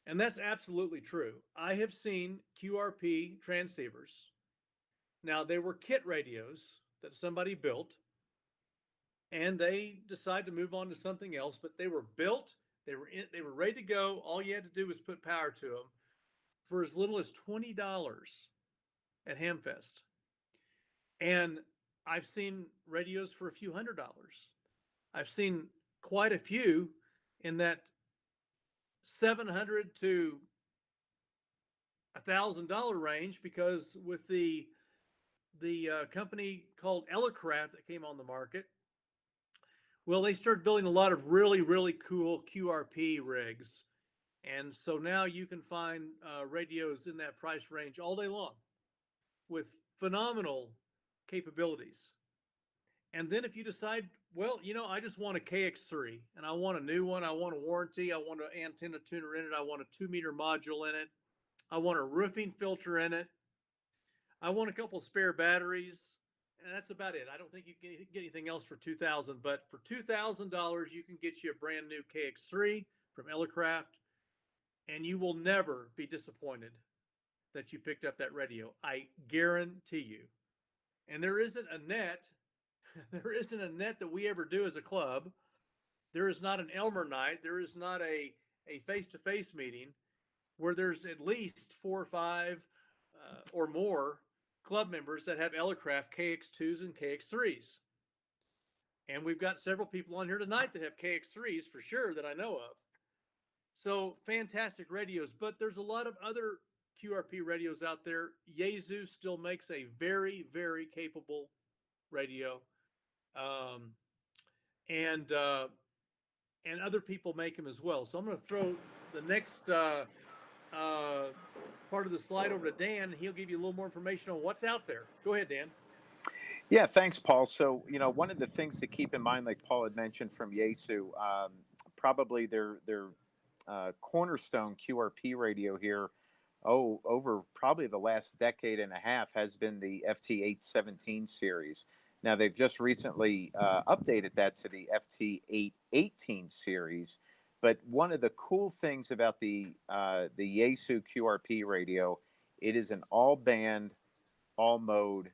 And that's absolutely true. I have seen QRP transceivers. Now, they were kit radios that somebody built, and they decided to move on to something else, but they were built, they were ready to go. All you had to do was put power to them for as little as $20 at Hamfest. And I've seen radios for a few $100s. I've seen quite a few in that $700 to $1,000 range, because with the company called Qrp that came on the market, well, they started building a lot of really, really cool QRP rigs. And so now you can find radios in that price range all day long with phenomenal capabilities. And then if you decide, well, I just want a KX3 and I want a new one, I want a warranty, I want an antenna tuner in it, I want a 2-meter module in it, I want a roofing filter in it, I want a couple spare batteries, and that's about it. I don't think you can get anything else for $2,000, but for $2,000, you can get you a brand new KX3 from Qrp, and you will never be disappointed that you picked up that radio. I guarantee you. And there isn't a net that we ever do as a club. There is not an Elmer Night. There is not a face-to-face meeting where there's at least 4 or 5 or more club members that have Qrp KX2s and KX3s. And we've got several people on here tonight that have KX3s for sure that I know of. So fantastic radios, but there's a lot of other QRP radios out there. Yaesu still makes a very, very capable radio. And other people make them as well. So I'm going to throw the next part of the slide over to Dan. He'll give you a little more information on what's out there. Go ahead, Dan. Yeah, thanks, Paul. So, one of the things to keep in mind, like Paul had mentioned from Yaesu, probably their cornerstone QRP radio here, over probably the last decade and a half, has been the FT817 series. Now, they've just recently updated that to the FT818 series. But one of the cool things about the Yaesu QRP radio, it is an all-band, all-mode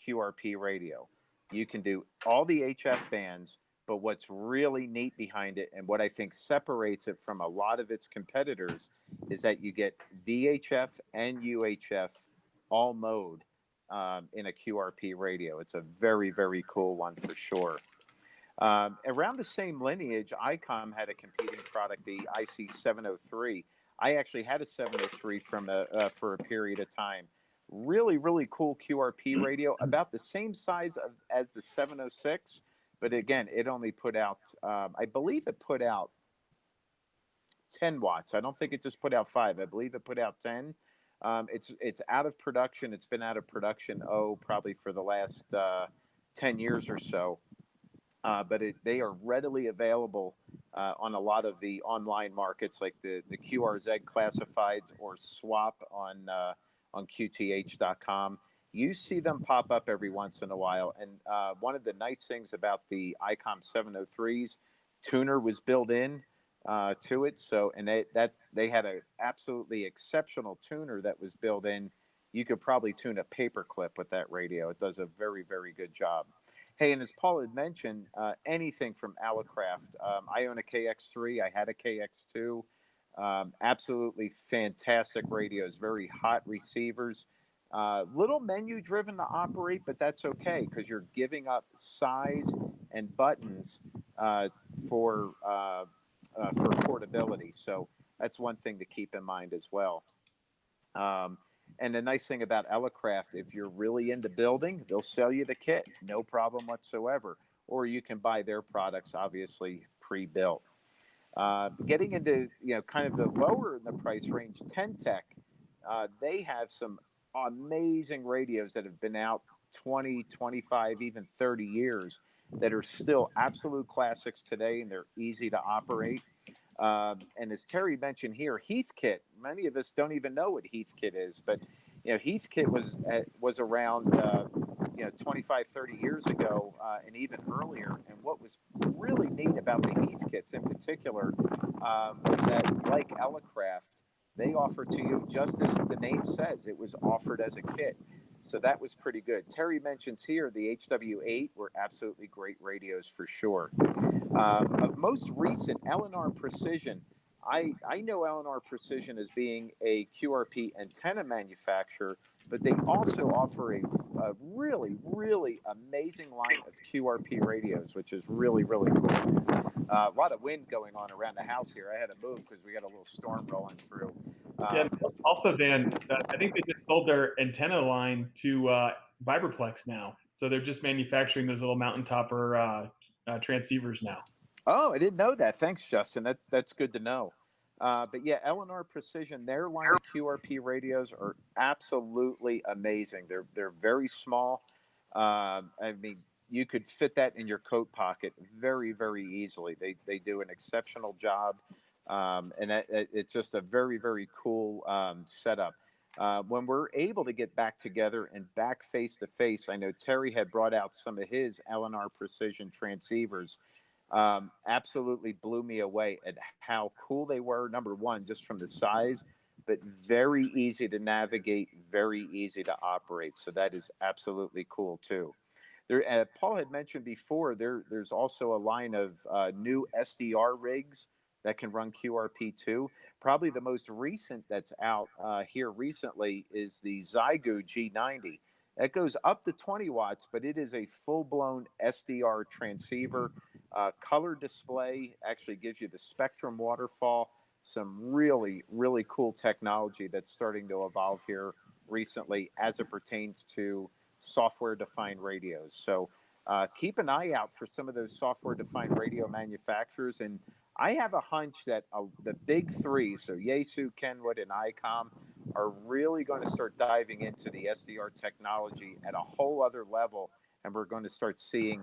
QRP radio. You can do all the HF bands, but what's really neat behind it, and what I think separates it from a lot of its competitors, is that you get VHF and UHF all mode in a QRP radio. It's a very, very cool one for sure. Around the same lineage, ICOM had a competing product, the IC703. I actually had a 703 for a period of time. Really, really cool QRP radio, about the same size as the 706. But again, it only put out, I believe it put out 10 watts. I don't think it just put out 5. I believe it put out 10. It's out of production. It's been out of production, probably for the last 10 years or so. But they are readily available on a lot of the online markets, like the QRZ classifieds or swap on QTH.com. You see them pop up every once in a while. And one of the nice things about the ICOM 703s, tuner was built in to it. So, and they had an absolutely exceptional tuner that was built in. You could probably tune a paperclip with that radio. It does a very, very good job. Hey, and as Paul had mentioned, anything from Alacraft. I own a KX3. I had a KX2. Absolutely fantastic radios, very hot receivers. Little menu driven to operate, but that's okay because you're giving up size and buttons uh, for portability. So that's one thing to keep in mind as well. Um, and the nice thing about Elecraft, if you're really into building, they'll sell you the kit, no problem whatsoever. Or you can buy their products, obviously pre-built. Getting into kind of the lower in the price range, Tech, they have some amazing radios that have been out 20, 25, even 30 years that are still absolute classics today, and they're easy to operate. And as Terry mentioned here, Heathkit. Many of us don't even know what Heathkit is, but Heathkit was around 25, 30 years ago, and even earlier. And what was really neat about the Heathkits in particular was that, like Elecraft, they offer to you just as the name says. It was offered as a kit. So that was pretty good. Terry mentions here the HW8 were absolutely great radios for sure. Of most recent, L&R Precision. I know L&R Precision as being a QRP antenna manufacturer, but they also offer a really, really amazing line of QRP radios, which is really, really cool. A lot of wind going on around the house here. I had to move because we got a little storm rolling through. Yeah, also, Dan, I think they just sold their antenna line to Vibraplex now. So they're just manufacturing those little mountain topper transceivers now. Oh, I didn't know that. Thanks, Justin. That's good to know. But yeah, L&R Precision, their line of QRP radios are absolutely amazing. They're very small. I mean, you could fit that in your coat pocket very, very easily. They do an exceptional job, and it's just a very, very cool setup. When we're able to get back together and back face to face, I know Terry had brought out some of his L&R Precision transceivers. Absolutely blew me away at how cool they were. Number one, just from the size, but very easy to navigate, very easy to operate. So that is absolutely cool too. There, Paul had mentioned before, there's also a line of new SDR rigs that can run QRP2. Probably the most recent that's out here recently is the Zygu G90. That goes up to 20 watts, but it is a full-blown SDR transceiver. Color display actually gives you the spectrum waterfall. Some really, really cool technology that's starting to evolve here recently as it pertains to software-defined radios. So keep an eye out for some of those software-defined radio manufacturers. And I have a hunch that the big three, so Yaesu, Kenwood, and ICOM, are really going to start diving into the SDR technology at a whole other level. And we're going to start seeing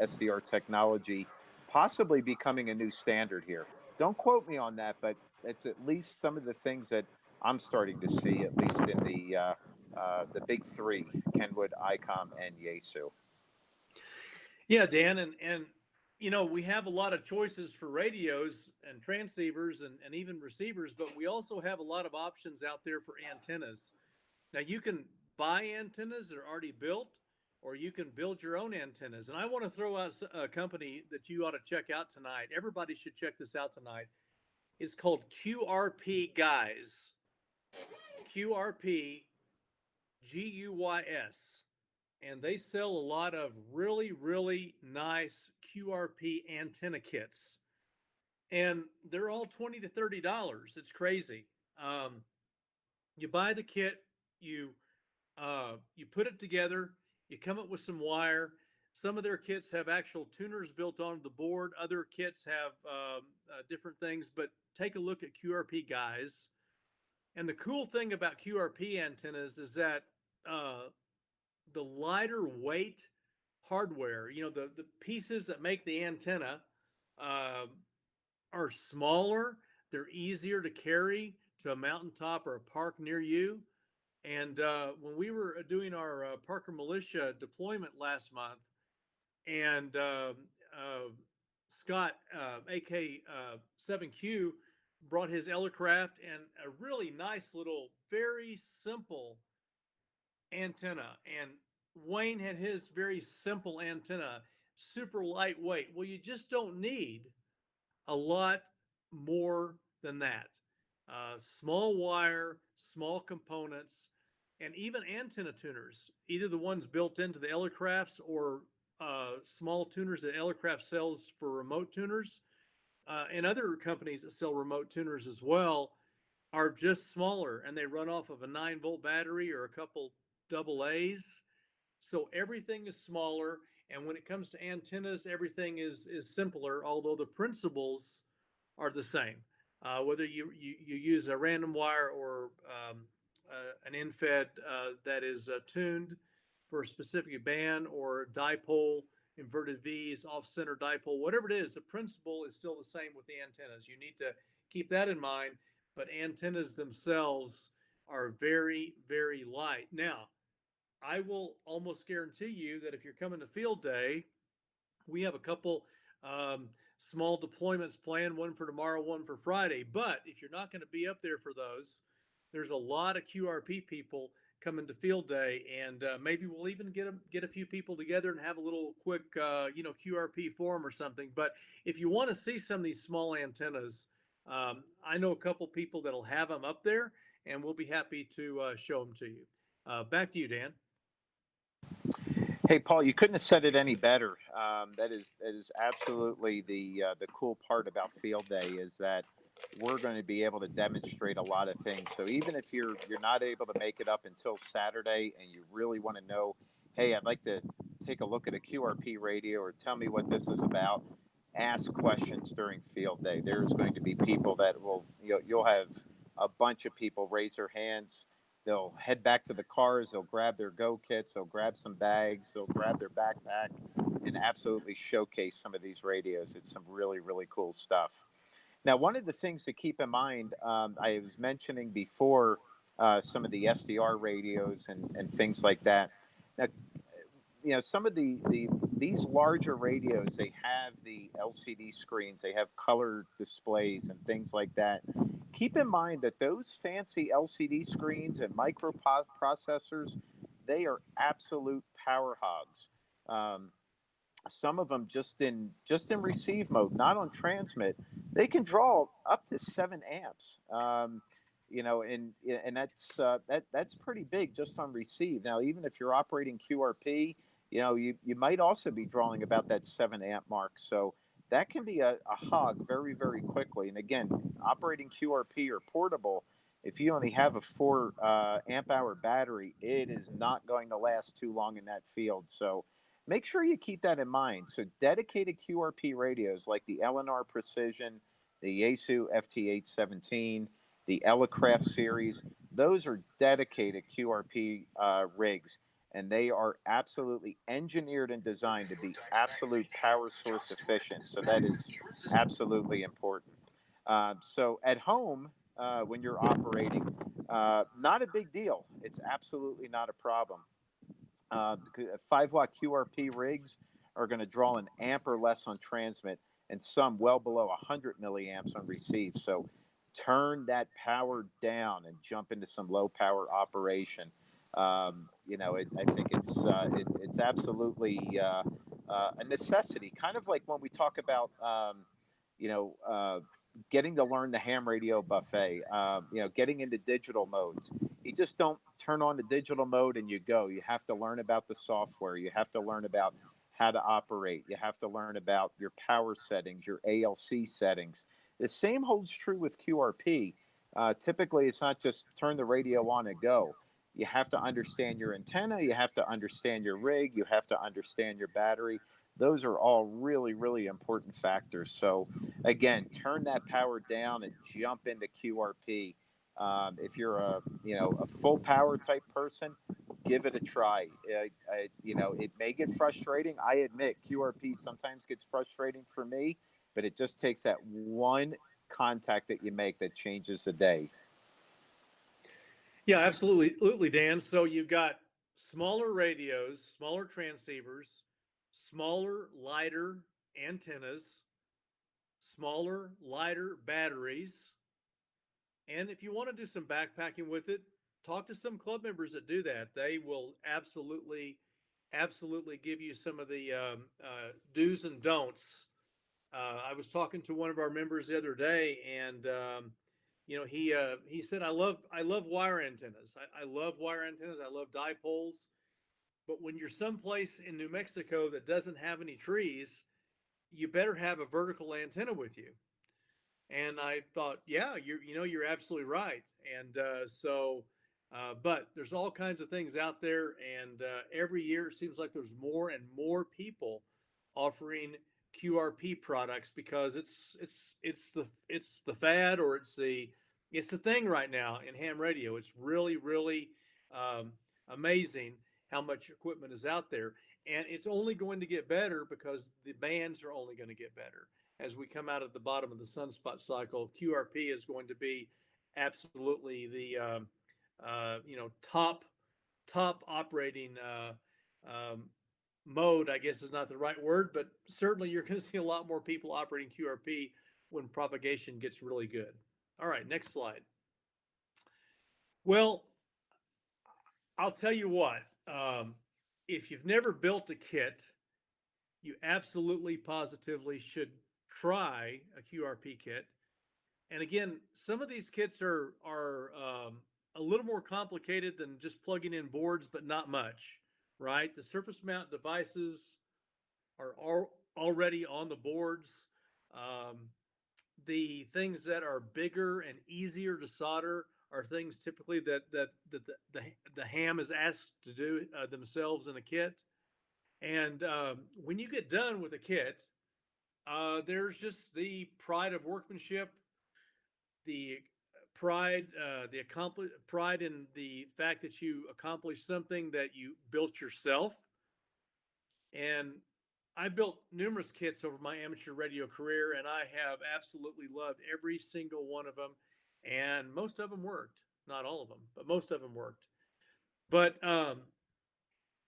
SDR technology possibly becoming a new standard here. Don't quote me on that, but it's at least some of the things that I'm starting to see, at least in the big three, Kenwood, ICOM, and Yaesu. Yeah, Dan, and we have a lot of choices for radios and transceivers and even receivers, but we also have a lot of options out there for antennas. Now you can buy antennas that are already built, or you can build your own antennas. And I want to throw out a company that you ought to check out tonight. Everybody should check this out tonight. It's called Qrp Guys. Qrp GUYS. And they sell a lot of really, really nice QRP antenna kits. And they're all $20 to $30. It's crazy. You buy the kit, you put it together, you come up with some wire. Some of their kits have actual tuners built onto the board. Other kits have different things, but take a look at QRP Guys. And the cool thing about QRP antennas is that the lighter weight hardware, the pieces that make the antenna are smaller. They're easier to carry to a mountaintop or a park near you. And when we were doing our Parker Militia deployment last month, and Scott, AK7Q, brought his Elecraft and a really nice little, very simple antenna. And Wayne had his very simple antenna, super lightweight. Well, you just don't need a lot more than that. Small wire, small components, and even antenna tuners, either the ones built into the Ellercrafts or small tuners that Ellercraft sells for remote tuners, and other companies that sell remote tuners as well, are just smaller, and they run off of a 9-volt battery or a couple double A's. So everything is smaller, and when it comes to antennas, everything is simpler, although the principles are the same. Whether you use a random wire or an infed that is tuned for a specific band, or dipole, inverted V's, off-center dipole, whatever it is, the principle is still the same with the antennas. You need to keep that in mind, but antennas themselves are very, very light. Now, I will almost guarantee you that if you're coming to field day, we have a couple small deployments planned, one for tomorrow, one for Friday. But if you're not going to be up there for those, there's a lot of QRP people coming to field day, and maybe we'll even get a few people together and have a little quick QRP forum or something. But if you want to see some of these small antennas, I know a couple people that'll have them up there, and we'll be happy to show them to you. Back to you, Dan. Hey, Paul, you couldn't have said it any better. That is absolutely the cool part about field day, is that we're going to be able to demonstrate a lot of things. So even if you're not able to make it up until Saturday and you really want to know, hey, I'd like to take a look at a QRP radio, or tell me what this is about, ask questions during field day. There's going to be people that you'll have a bunch of people raise their hands. They'll head back to the cars, they'll grab their go kits, they'll grab some bags, they'll grab their backpack, and absolutely showcase some of these radios. It's some really, really cool stuff. Now, one of the things to keep in mind, I was mentioning before, some of the SDR radios and things like that. Now, some of these larger radios, they have the LCD screens, they have color displays and things like that. Keep in mind that those fancy LCD screens and microprocessors, they are absolute power hogs. Some of them just in receive mode, not on transmit, they can draw up to 7 amps. And that's pretty big just on receive. Now, even if you're operating QRP, you might also be drawing about that 7 amp mark. So that can be a hog very, very quickly. And again, operating QRP or portable, if you only have a 4 amp hour battery, it is not going to last too long in that field. So make sure you keep that in mind. So dedicated QRP radios like the LNR Precision, the Yaesu FT817, the Ellercraft series, those are dedicated QRP rigs. And they are absolutely engineered and designed to be absolute power source efficient. So that is absolutely important. So at home, when you're operating, not a big deal. It's absolutely not a problem. 5-watt QRP rigs are going to draw an amp or less on transmit, and some well below 100 milliamps on receive. So turn that power down and jump into some low power operation. I think it's absolutely a necessity. Kind of like when we talk about, getting to learn the ham radio buffet, getting into digital modes. You just don't turn on the digital mode and you go. You have to learn about the software. You have to learn about how to operate. You have to learn about your power settings, your ALC settings. The same holds true with QRP. Typically, it's not just turn the radio on and go. You have to understand your antenna. You have to understand your rig. You have to understand your battery. Those are all really, really important factors. So again, turn that power down and jump into QRP. If you're a full power type person, give it a try. It may get frustrating. I admit QRP sometimes gets frustrating for me, but it just takes that one contact that you make that changes the day. Yeah, absolutely, Dan. So you've got smaller radios, smaller transceivers, smaller, lighter antennas, smaller, lighter batteries. And if you want to do some backpacking with it, talk to some club members that do that. They will absolutely absolutely give you some of the do's and don'ts. I was talking to one of our members the other day, and he said, I love wire antennas. I love wire antennas. I love dipoles. But when you're someplace in New Mexico that doesn't have any trees, you better have a vertical antenna with you. And I thought, yeah, you're absolutely right. And but there's all kinds of things out there, and every year it seems like there's more and more people offering QRP products because it's the fad, or it's the thing right now in ham radio. It's really um, amazing how much equipment is out there, and it's only going to get better because the bands are only going to get better as we come out at the bottom of the sunspot cycle. QRP is going to be absolutely the top operating mode. I guess is not the right word, but certainly you're going to see a lot more people operating QRP when propagation gets really good. All right, next slide. Well, I'll tell you what. If you've never built a kit, you absolutely positively should try a QRP kit. And again, some of these kits are a little more complicated than just plugging in boards, but not much, right? The surface mount devices are already on the boards. Um, the things that are bigger and easier to solder are things typically that the ham is asked to do themselves in a kit. And when you get done with a kit, there's just the pride of workmanship, the pride in the fact that you accomplished something that you built yourself. And I built numerous kits over my amateur radio career, and I have absolutely loved every single one of them. And most of them worked. Not all of them, but most of them worked. But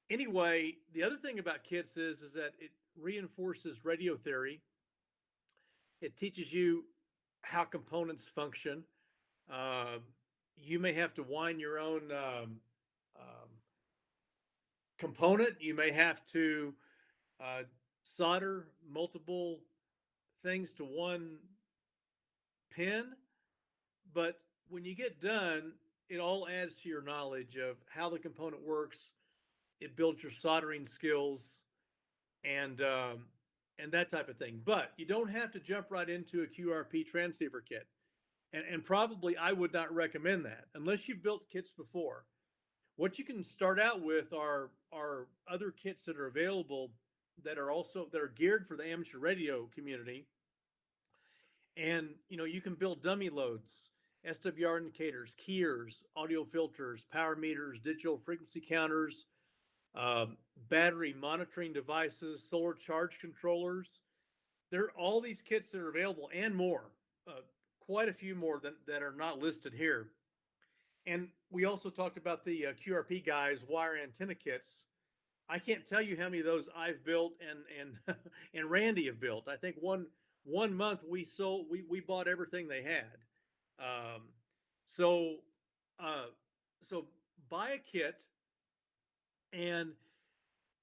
anyway, the other thing about kits is that it reinforces radio theory. It teaches you how components function. Uh, you may have to wind your own component. You may have to uh, solder multiple things to one pin, but when you get done, it all adds to your knowledge of how the component works. It builds your soldering skills, and that type of thing. But you don't have to jump right into a QRP transceiver kit. And probably I would not recommend that unless you've built kits before. What you can start out with are other kits that are available that are geared for the amateur radio community. And you can build dummy loads, SWR indicators, keyers, audio filters, power meters, digital frequency counters, battery monitoring devices, solar charge controllers. There are all these kits that are available and more. Quite a few more that are not listed here. And we also talked about the QRP guys wire antenna kits. I can't tell you how many of those I've built and and Randy have built. I think one month we bought everything they had. Um, so so buy a kit and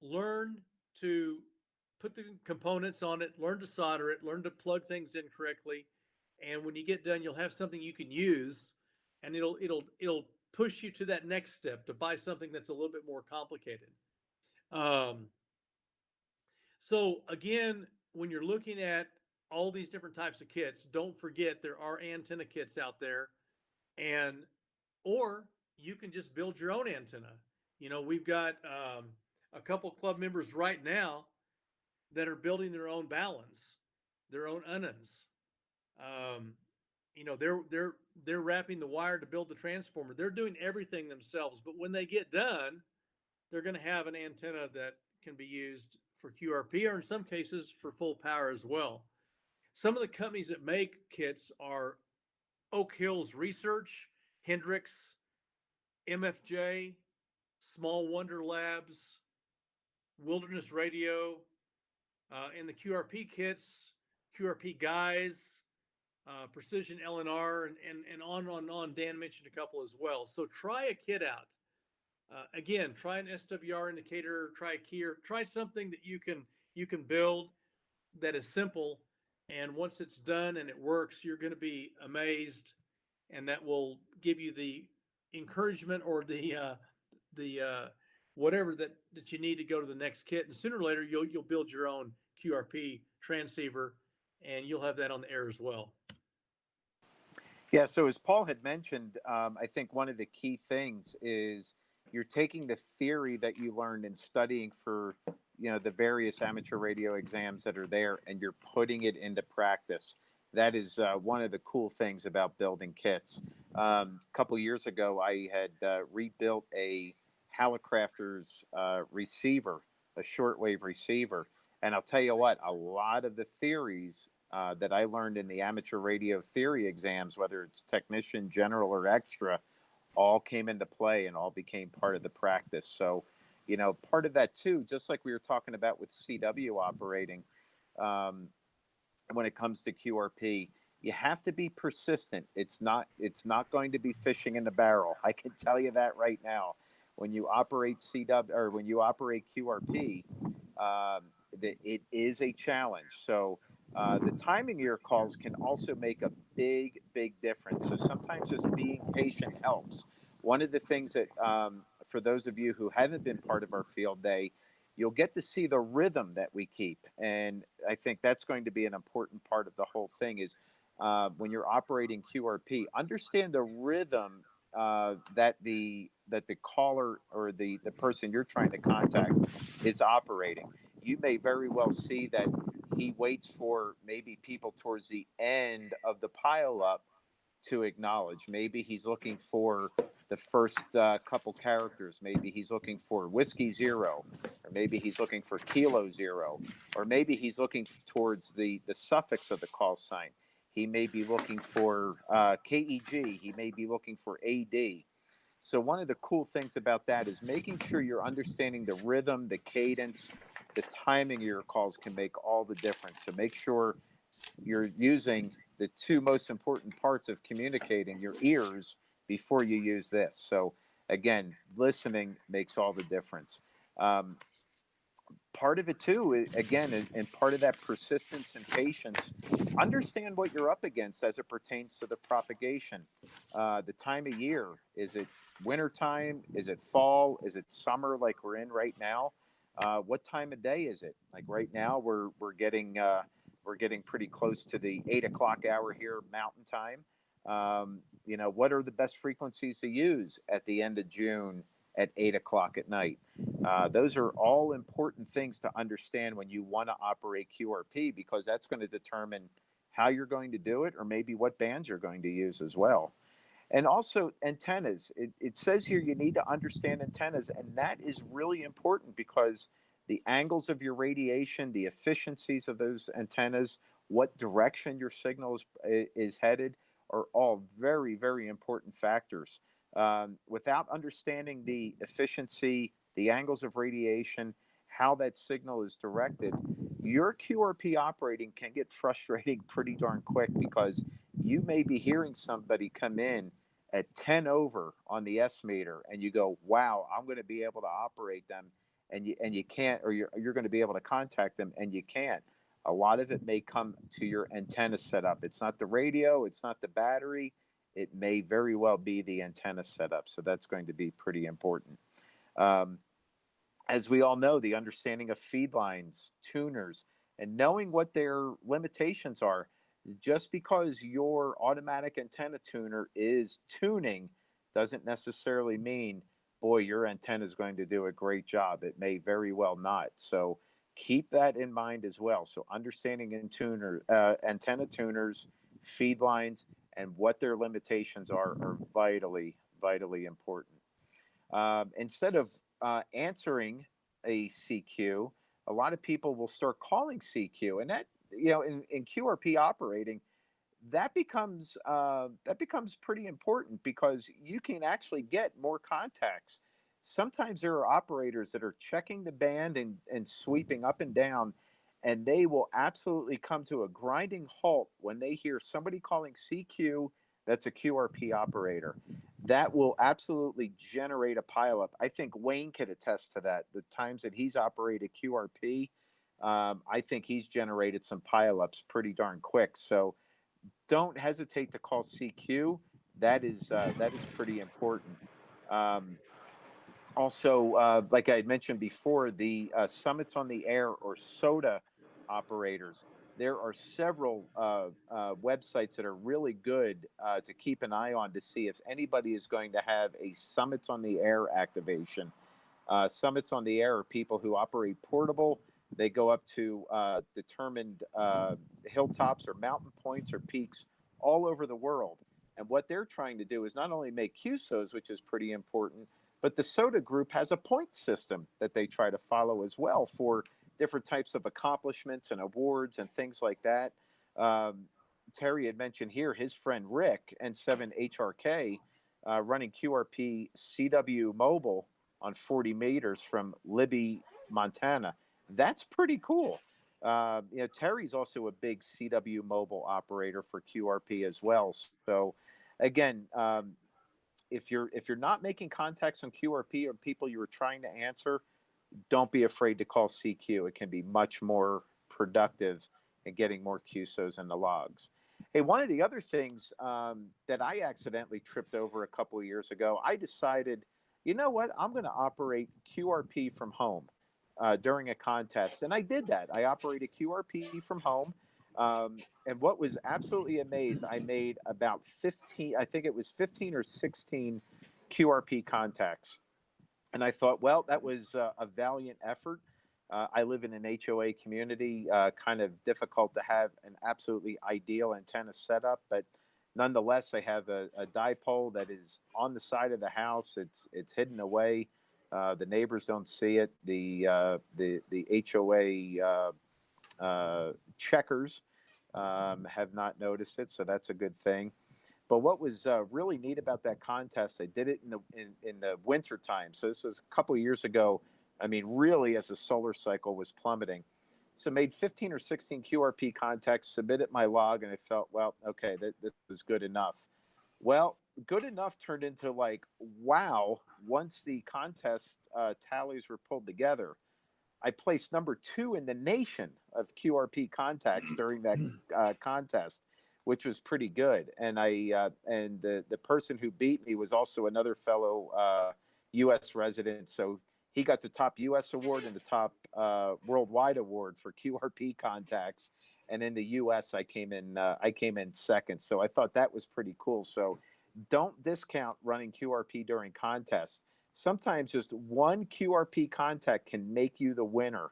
learn to put the components on it, learn to solder it, learn to plug things in correctly. And when you get done, you'll have something you can use, and it'll push you to that next step to buy something that's a little bit more complicated. Um, so again, when you're looking at all these different types of kits, don't forget there are antenna kits out there, and or you can just build your own antenna. We've got a couple club members right now that are building their own balance, their own unans. Um, they're wrapping the wire to build the transformer. They're doing everything themselves. But when they get done, they're going to have an antenna that can be used for QRP, or in some cases for full power as well. Some of the companies that make kits are Oak Hills Research, Hendrix, MFJ, Small Wonder Labs, Wilderness Radio, and the QRP kits, QRP guys, Precision LNR, and on and on. Dan mentioned a couple as well. So try a kit out. Again, try an SWR indicator, try a keyer, try something that you can build that is simple. And once it's done and it works, you're going to be amazed, and that will give you the encouragement or the whatever that you need to go to the next kit. And sooner or later, you'll build your own QRP transceiver, and you'll have that on the air as well. Yeah, so as Paul had mentioned, I think one of the key things is you're taking the theory that you learned in studying for, the various amateur radio exams that are there, and you're putting it into practice. That is one of the cool things about building kits. A couple years ago, I had rebuilt a Hallicrafters receiver, a shortwave receiver. And I'll tell you what, a lot of the theories that I learned in the amateur radio theory exams, whether it's technician, general, or extra, all came into play and all became part of the practice. So, part of that too, just like we were talking about with CW operating, when it comes to QRP, you have to be persistent. It's not going to be fishing in the barrel. I can tell you that right now. When you operate CW or when you operate QRP, it is a challenge. So the timing of your calls can also make a big difference. So sometimes just being patient helps. One of the things that for those of you who haven't been part of our field day, you'll get to see the rhythm that we keep. And I think that's going to be an important part of the whole thing is when you're operating QRP, understand the rhythm that the caller or the person you're trying to contact is operating. You may very well see that he waits for maybe people towards the end of the pile up to acknowledge. Maybe he's looking for the first couple characters. Maybe he's looking for whiskey 0, or maybe he's looking for kilo 0, or maybe he's looking towards the suffix of the call sign. He may be looking for KEG. He may be looking for AD. So one of the cool things about that is making sure you're understanding the rhythm, the cadence, the timing of your calls can make all the difference. So make sure you're using the two most important parts of communicating, your ears, before you use this. So again, listening makes all the difference. Part of it too, again, and part of that persistence and patience, understand what you're up against as it pertains to the propagation. The time of year, is it winter time? Is it fall? Is it summer like we're in right now? What time of day is it? Like right now, we're getting pretty close to the 8 o'clock hour here, Mountain Time. What are the best frequencies to use at the end of June at 8 o'clock at night? Those are all important things to understand when you want to operate QRP, because that's going to determine how you're going to do it, or maybe what bands you're going to use as well. And also antennas. It says here you need to understand antennas, and that is really important because the angles of your radiation, the efficiencies of those antennas, what direction your signal is headed, are all very important factors. Without understanding the efficiency, the angles of radiation, how that signal is directed, your QRP operating can get frustrating pretty darn quick, because you may be hearing somebody come in at 10 over on the S meter and you go, wow, I'm going to be able to operate them, and you can't, or you're going to be able to contact them and you can't. A lot of it may come to your antenna setup. It's not the radio, it's not the battery. It may very well be the antenna setup. So that's going to be pretty important. As we all know, the understanding of feed lines, tuners, and knowing what their limitations are. Just because your automatic antenna tuner is tuning doesn't necessarily mean, boy, your antenna is going to do a great job. It may very well not. So keep that in mind as well. So understanding antenna tuners, feed lines, and what their limitations are vitally important. Instead of answering a CQ, a lot of people will start calling CQ, and that, in QRP operating, that becomes pretty important, because you can actually get more contacts. Sometimes there are operators that are checking the band and sweeping up and down, and they will absolutely come to a grinding halt when they hear somebody calling CQ that's a QRP operator. That will absolutely generate a pileup. I think Wayne could attest to that. The times that he's operated QRP, I think he's generated some pileups pretty darn quick. So don't hesitate to call CQ. That is pretty important. Also, like I had mentioned before, the summits on the air or SOTA operators. There are several websites that are really good to keep an eye on to see if anybody is going to have a summits on the air activation. Summits on the air are people who operate portable. They go up to determined hilltops or mountain points or peaks all over the world. And what they're trying to do is not only make QSOs, which is pretty important, but the SOTA group has a point system that they try to follow as well for different types of accomplishments and awards and things like that. Terry had mentioned here his friend Rick, N7HRK, running QRP CW Mobile on 40 meters from Libby, Montana. That's pretty cool. Terry's also a big CW Mobile operator for QRP as well. So, again, if you're not making contacts on QRP or people you were trying to answer, don't be afraid to call CQ. It can be much more productive in getting more QSOs in the logs. Hey, one of the other things that I accidentally tripped over a couple of years ago, I decided, you know what, I'm going to operate QRP from home during a contest. And I did that. I operated QRP from home. And what was absolutely amazed, I made about 15, I think it was 15 or 16 QRP contacts. And I thought, well, that was a valiant effort. I live in an HOA community, kind of difficult to have an absolutely ideal antenna setup, but nonetheless, I have a dipole that is on the side of the house. It's hidden away. The neighbors don't see it. The HOA checkers have not noticed it, so that's a good thing. But what was really neat about that contest, I did it in the winter time. So this was a couple of years ago. I mean, really, as the solar cycle was plummeting. So made 15 or 16 QRP contacts, submitted my log, and I felt, well, okay, this was good enough. Well, good enough turned into like, wow, once the contest tallies were pulled together, I placed number 2 in the nation of QRP contacts during that contest, which was pretty good. And and the person who beat me was also another fellow U.S. resident. So he got the top U.S. award and the top worldwide award for QRP contacts. And in the U.S., I came in second. So I thought that was pretty cool. So don't discount running QRP during contests. Sometimes just one QRP contact can make you the winner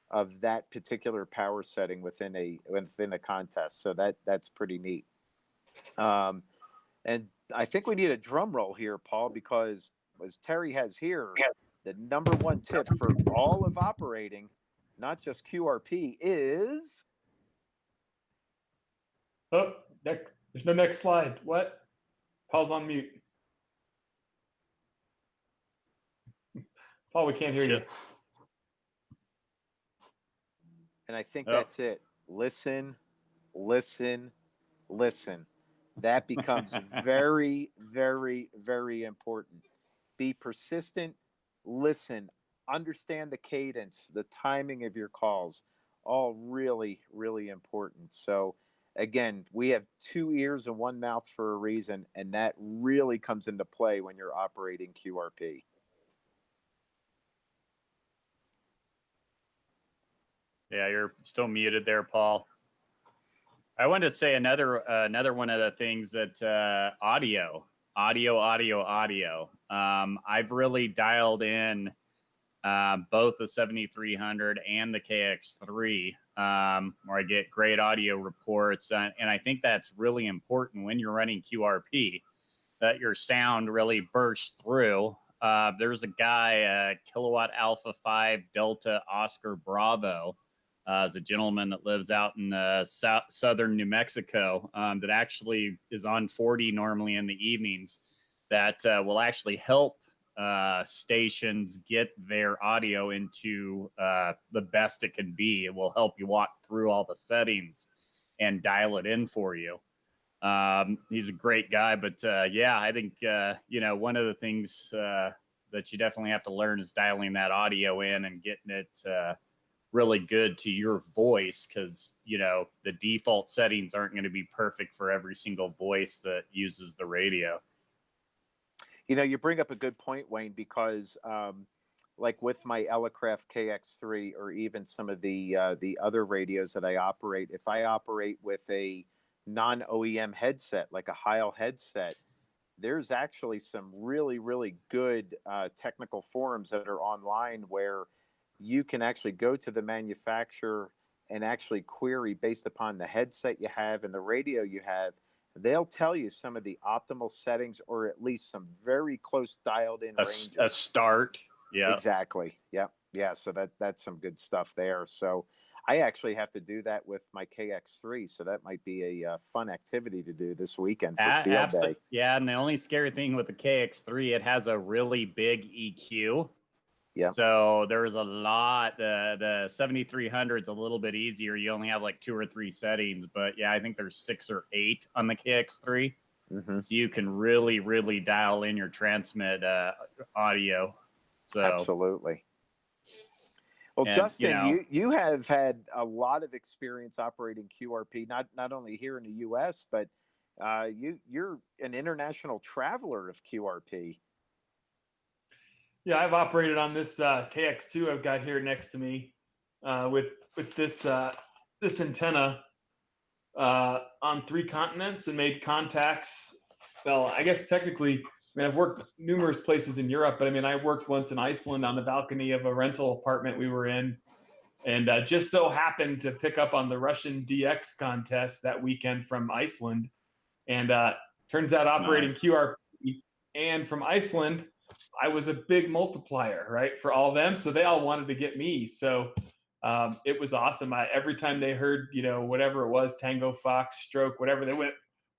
of that particular power setting within a contest. So that's pretty neat. And I think we need a drum roll here, Paul, because as Terry has here, the number one tip for all of operating, not just QRP, is. Oh, next. There's no next slide. What? Paul's on mute. Paul, we can't hear you. And I think that's it. Listen, listen, listen. That becomes very, very, very important. Be persistent, listen, understand the cadence, the timing of your calls, all really, really important. So again, we have 2 ears and 1 mouth for a reason, and that really comes into play when you're operating QRP. Yeah, you're still muted there, Paul. I wanted to say another one of the things that audio. I've really dialed in both the 7300 and the KX3, where I get great audio reports, and I think that's really important when you're running QRP, that your sound really bursts through. There's a guy, Kilowatt Alpha 5 Delta Oscar Bravo. Is a gentleman that lives out in southern New Mexico that actually is on 40 normally in the evenings, that will actually help stations get their audio into the best it can be. It will help you walk through all the settings and dial it in for you. He's a great guy, but yeah, I think one of the things that you definitely have to learn is dialing that audio in and getting it really good to your voice, because the default settings aren't going to be perfect for every single voice that uses the radio. You bring up a good point, Wayne, because like with my Elecraft KX3 or even some of the other radios that I operate, if I operate with a non-OEM headset, like a Heil headset, there's actually some really, really good technical forums that are online where you can actually go to the manufacturer and actually query based upon the headset you have and the radio you have. They'll tell you some of the optimal settings, or at least some very close dialed in ranges. A start. Yeah, exactly. Yep. Yeah. So that's some good stuff there. So I actually have to do that with my KX3. So that might be a fun activity to do this weekend for field day. Yeah. And the only scary thing with the KX3, it has a really big EQ. Yeah. So there's a lot. The 7300 is a little bit easier. You only have like 2 or 3 settings, but yeah, I think there's 6 or 8 on the KX3. Mm-hmm. So you can really, really dial in your transmit audio. So absolutely. Well, and, Justin, you have had a lot of experience operating QRP, not only here in the U.S., but you're an international traveler of QRP. Yeah, I've operated on this KX2 I've got here next to me with this antenna on 3 continents and made contacts. Well, I guess technically, I've worked numerous places in Europe, but I worked once in Iceland on the balcony of a rental apartment we were in, and just so happened to pick up on the Russian DX contest that weekend from Iceland. And turns out operating Qrp and from Iceland, I was a big multiplier, right, for all of them. So they all wanted to get me. So it was awesome. Every time they heard, whatever it was, Tango Fox Stroke, whatever, they went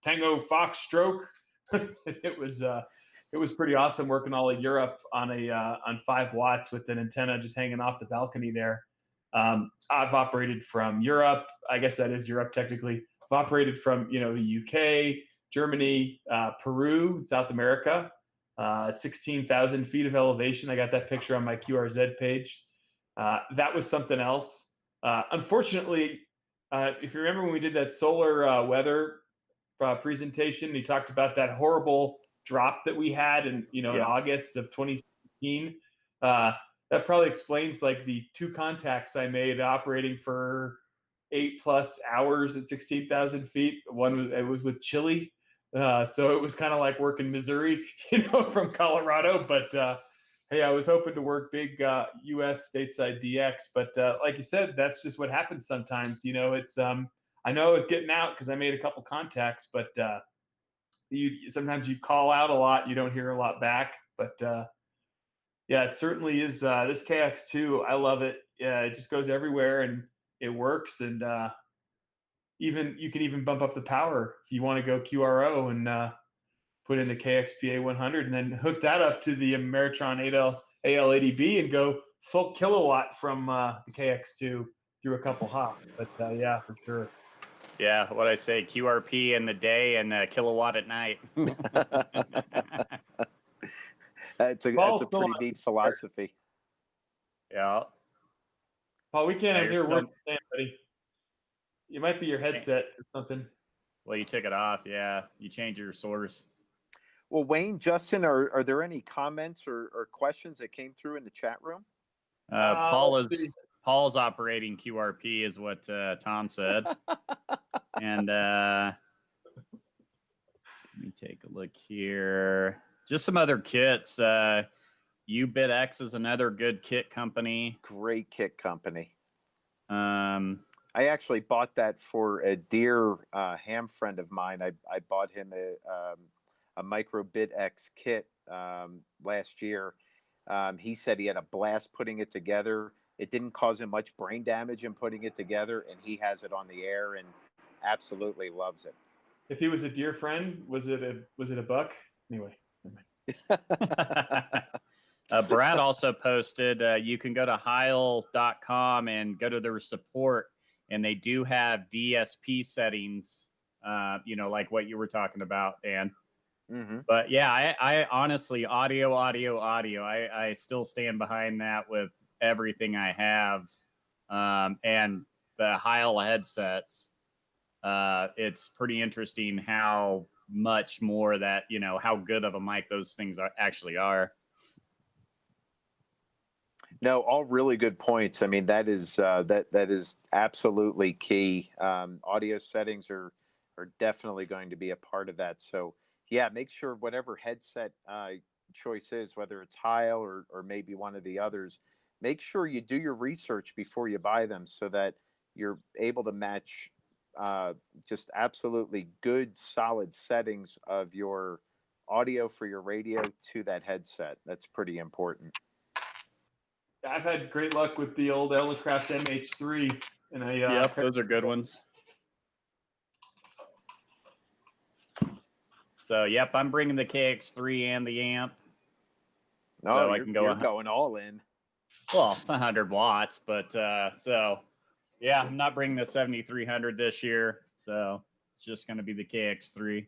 Tango Fox Stroke. It was pretty awesome working all of Europe on 5 watts with an antenna just hanging off the balcony there. I've operated from Europe. I guess that is Europe technically. I've operated from the UK, Germany, Peru, South America. At 16,000 feet of elevation. I got that picture on my QRZ page. That was something else. Unfortunately, if you remember when we did that solar weather presentation, he talked about that horrible drop that we had in August of 2016. That probably explains like the 2 contacts I made operating for 8+ hours at 16,000 feet. One was with Chile. So it was kind of like working Missouri, from Colorado. But hey, I was hoping to work big U.S. stateside DX. But like you said, that's just what happens sometimes. It's I know I was getting out because I made a couple contacts, but sometimes you call out a lot, you don't hear a lot back. But yeah, it certainly is. This KX2, I love it. Yeah, it just goes everywhere and it works. And you can even bump up the power if you want to go QRO and put in the KXPA 100 and then hook that up to the Ameritron AL80B and go full kilowatt from the KX2 through a couple hops. But yeah, for sure. Yeah, what I say, QRP in the day and kilowatt at night. That's a pretty neat philosophy. Yeah. Paul, we can't hear what you're saying, buddy. It might be your headset or something. Well, you took it off. Yeah, you changed your source. Well, Wayne, Justin, are there any comments or questions that came through in the chat room? Paul's operating QRP is what Tom said. And let me take a look here. Just some other kits. UBitX is another good kit company. Great kit company. I actually bought that for a dear ham friend of mine. I bought him a MicroBitX kit last year. He said he had a blast putting it together. It didn't cause him much brain damage in putting it together, and he has it on the air and absolutely loves it. If he was a dear friend, was it a buck? Anyway. Brad also posted, you can go to Heil.com and go to their support, and they do have DSP settings like what you were talking about, Dan. Mm-hmm. But yeah, I honestly, audio. I still stand behind that with everything I have. And the Heil headsets, it's pretty interesting how much more that, how good of a mic those things actually are. No, all really good points. I mean, that is that is absolutely key. Audio settings are definitely going to be a part of that. So yeah, make sure whatever headset choice is, whether it's Heil or maybe one of the others, make sure you do your research before you buy them, so that you're able to match just absolutely good, solid settings of your audio for your radio to that headset. That's pretty important. I've had great luck with the old Elecraft MH3, and I Yep, those are good ones. So, yep, I'm bringing the KX3 and the amp. No, So you're going all in. Well, it's 100 watts, but so yeah, I'm not bringing the 7300 this year. So it's just going to be the KX3.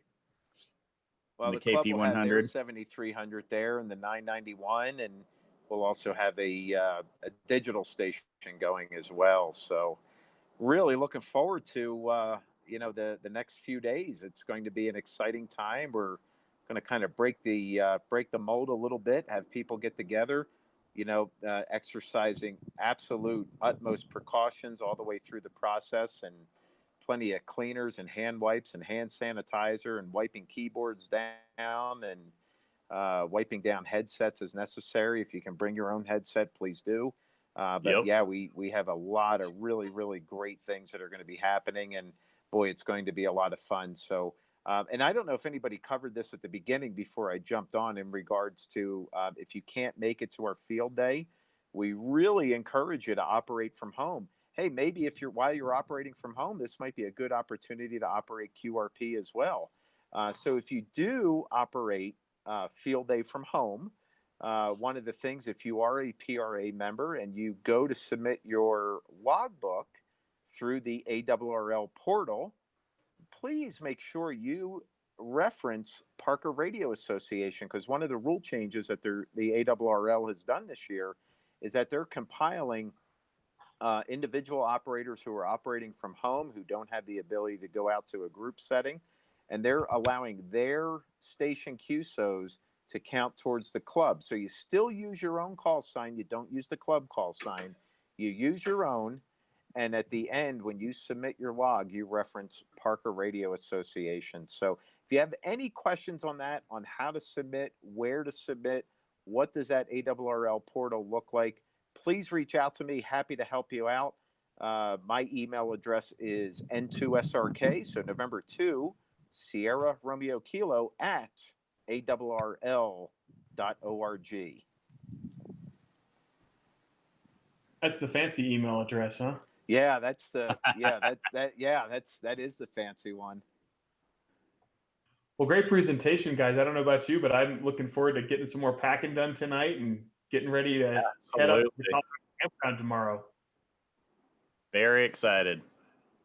Well, the the club will have their KP100. 7300 there and the 991, and we'll also have a digital station going as well. So really looking forward to the next few days. It's going to be an exciting time. We're going to kind of break the mold a little bit, have people get together, exercising absolute utmost precautions all the way through the process, and plenty of cleaners and hand wipes and hand sanitizer, and wiping keyboards down, and wiping down headsets as necessary. If you can bring your own headset, please do. But yeah, we have a lot of really, really great things that are going to be happening, and boy, it's going to be a lot of fun. So, and I don't know if anybody covered this at the beginning before I jumped on in regards to if you can't make it to our field day, we really encourage you to operate from home. Hey, maybe while you're operating from home, this might be a good opportunity to operate QRP as well. So if you do operate field day from home, one of the things, if you are a PRA member and you go to submit your logbook through the ARRL portal, please make sure you reference Parker Radio Association, because one of the rule changes that the ARRL has done this year is that they're compiling individual operators who are operating from home, who don't have the ability to go out to a group setting, and they're allowing their station QSOs to count towards the club. So you still use your own call sign. You don't use the club call sign. You use your own. And at the end, when you submit your log, you reference Parker Radio Association. So if you have any questions on that, on how to submit, where to submit, what does that ARRL portal look like, please reach out to me. Happy to help you out. My email address is N2SRK, so November 2, Sierra Romeo Kilo at ARRL.org. That's the fancy email address, huh? Yeah, that is the fancy one. Well, great presentation, guys. I don't know about you, but I'm looking forward to getting some more packing done tonight and getting ready to head up to the campground tomorrow. Very excited.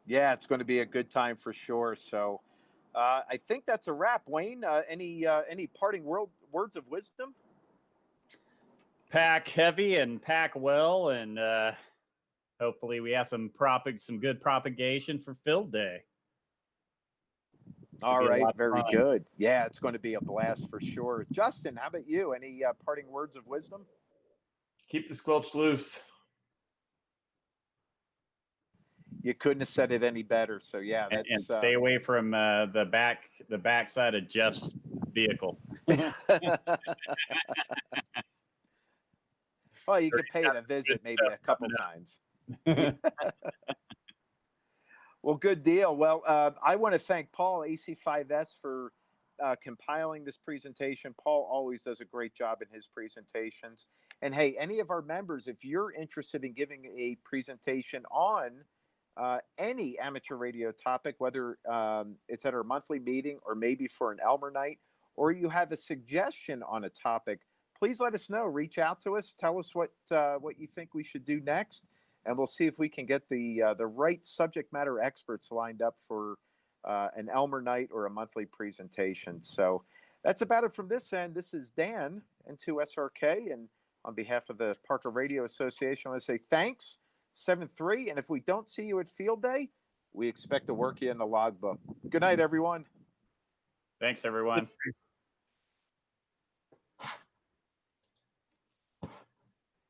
Yeah, it's going to be a good time for sure. So I think that's a wrap. Wayne, any parting words of wisdom? Pack heavy and pack well, and hopefully we have some good propagation for field day. All right, very good. Yeah, it's going to be a blast for sure. Justin, how about you? Any parting words of wisdom? Keep the squelch loose. You couldn't have said it any better. So yeah, that's and stay away from the backside of Jeff's vehicle. Well, you could pay it a visit maybe a couple times. Well, good deal. Well, I want to thank Paul, AC5S, for compiling this presentation. Paul always does a great job in his presentations. And hey, any of our members, if you're interested in giving a presentation on any amateur radio topic, whether it's at our monthly meeting or maybe for an Elmer Night, or you have a suggestion on a topic, please let us know. Reach out to us. Tell us what you think we should do next, and we'll see if we can get the right subject matter experts lined up for an Elmer Night or a monthly presentation. So that's about it from this end. This is Dan into SRK, and on behalf of the Parker Radio Association, I want to say thanks, 7-3. And if we don't see you at Field Day, we expect to work you in the logbook. Good night, everyone. Thanks, everyone.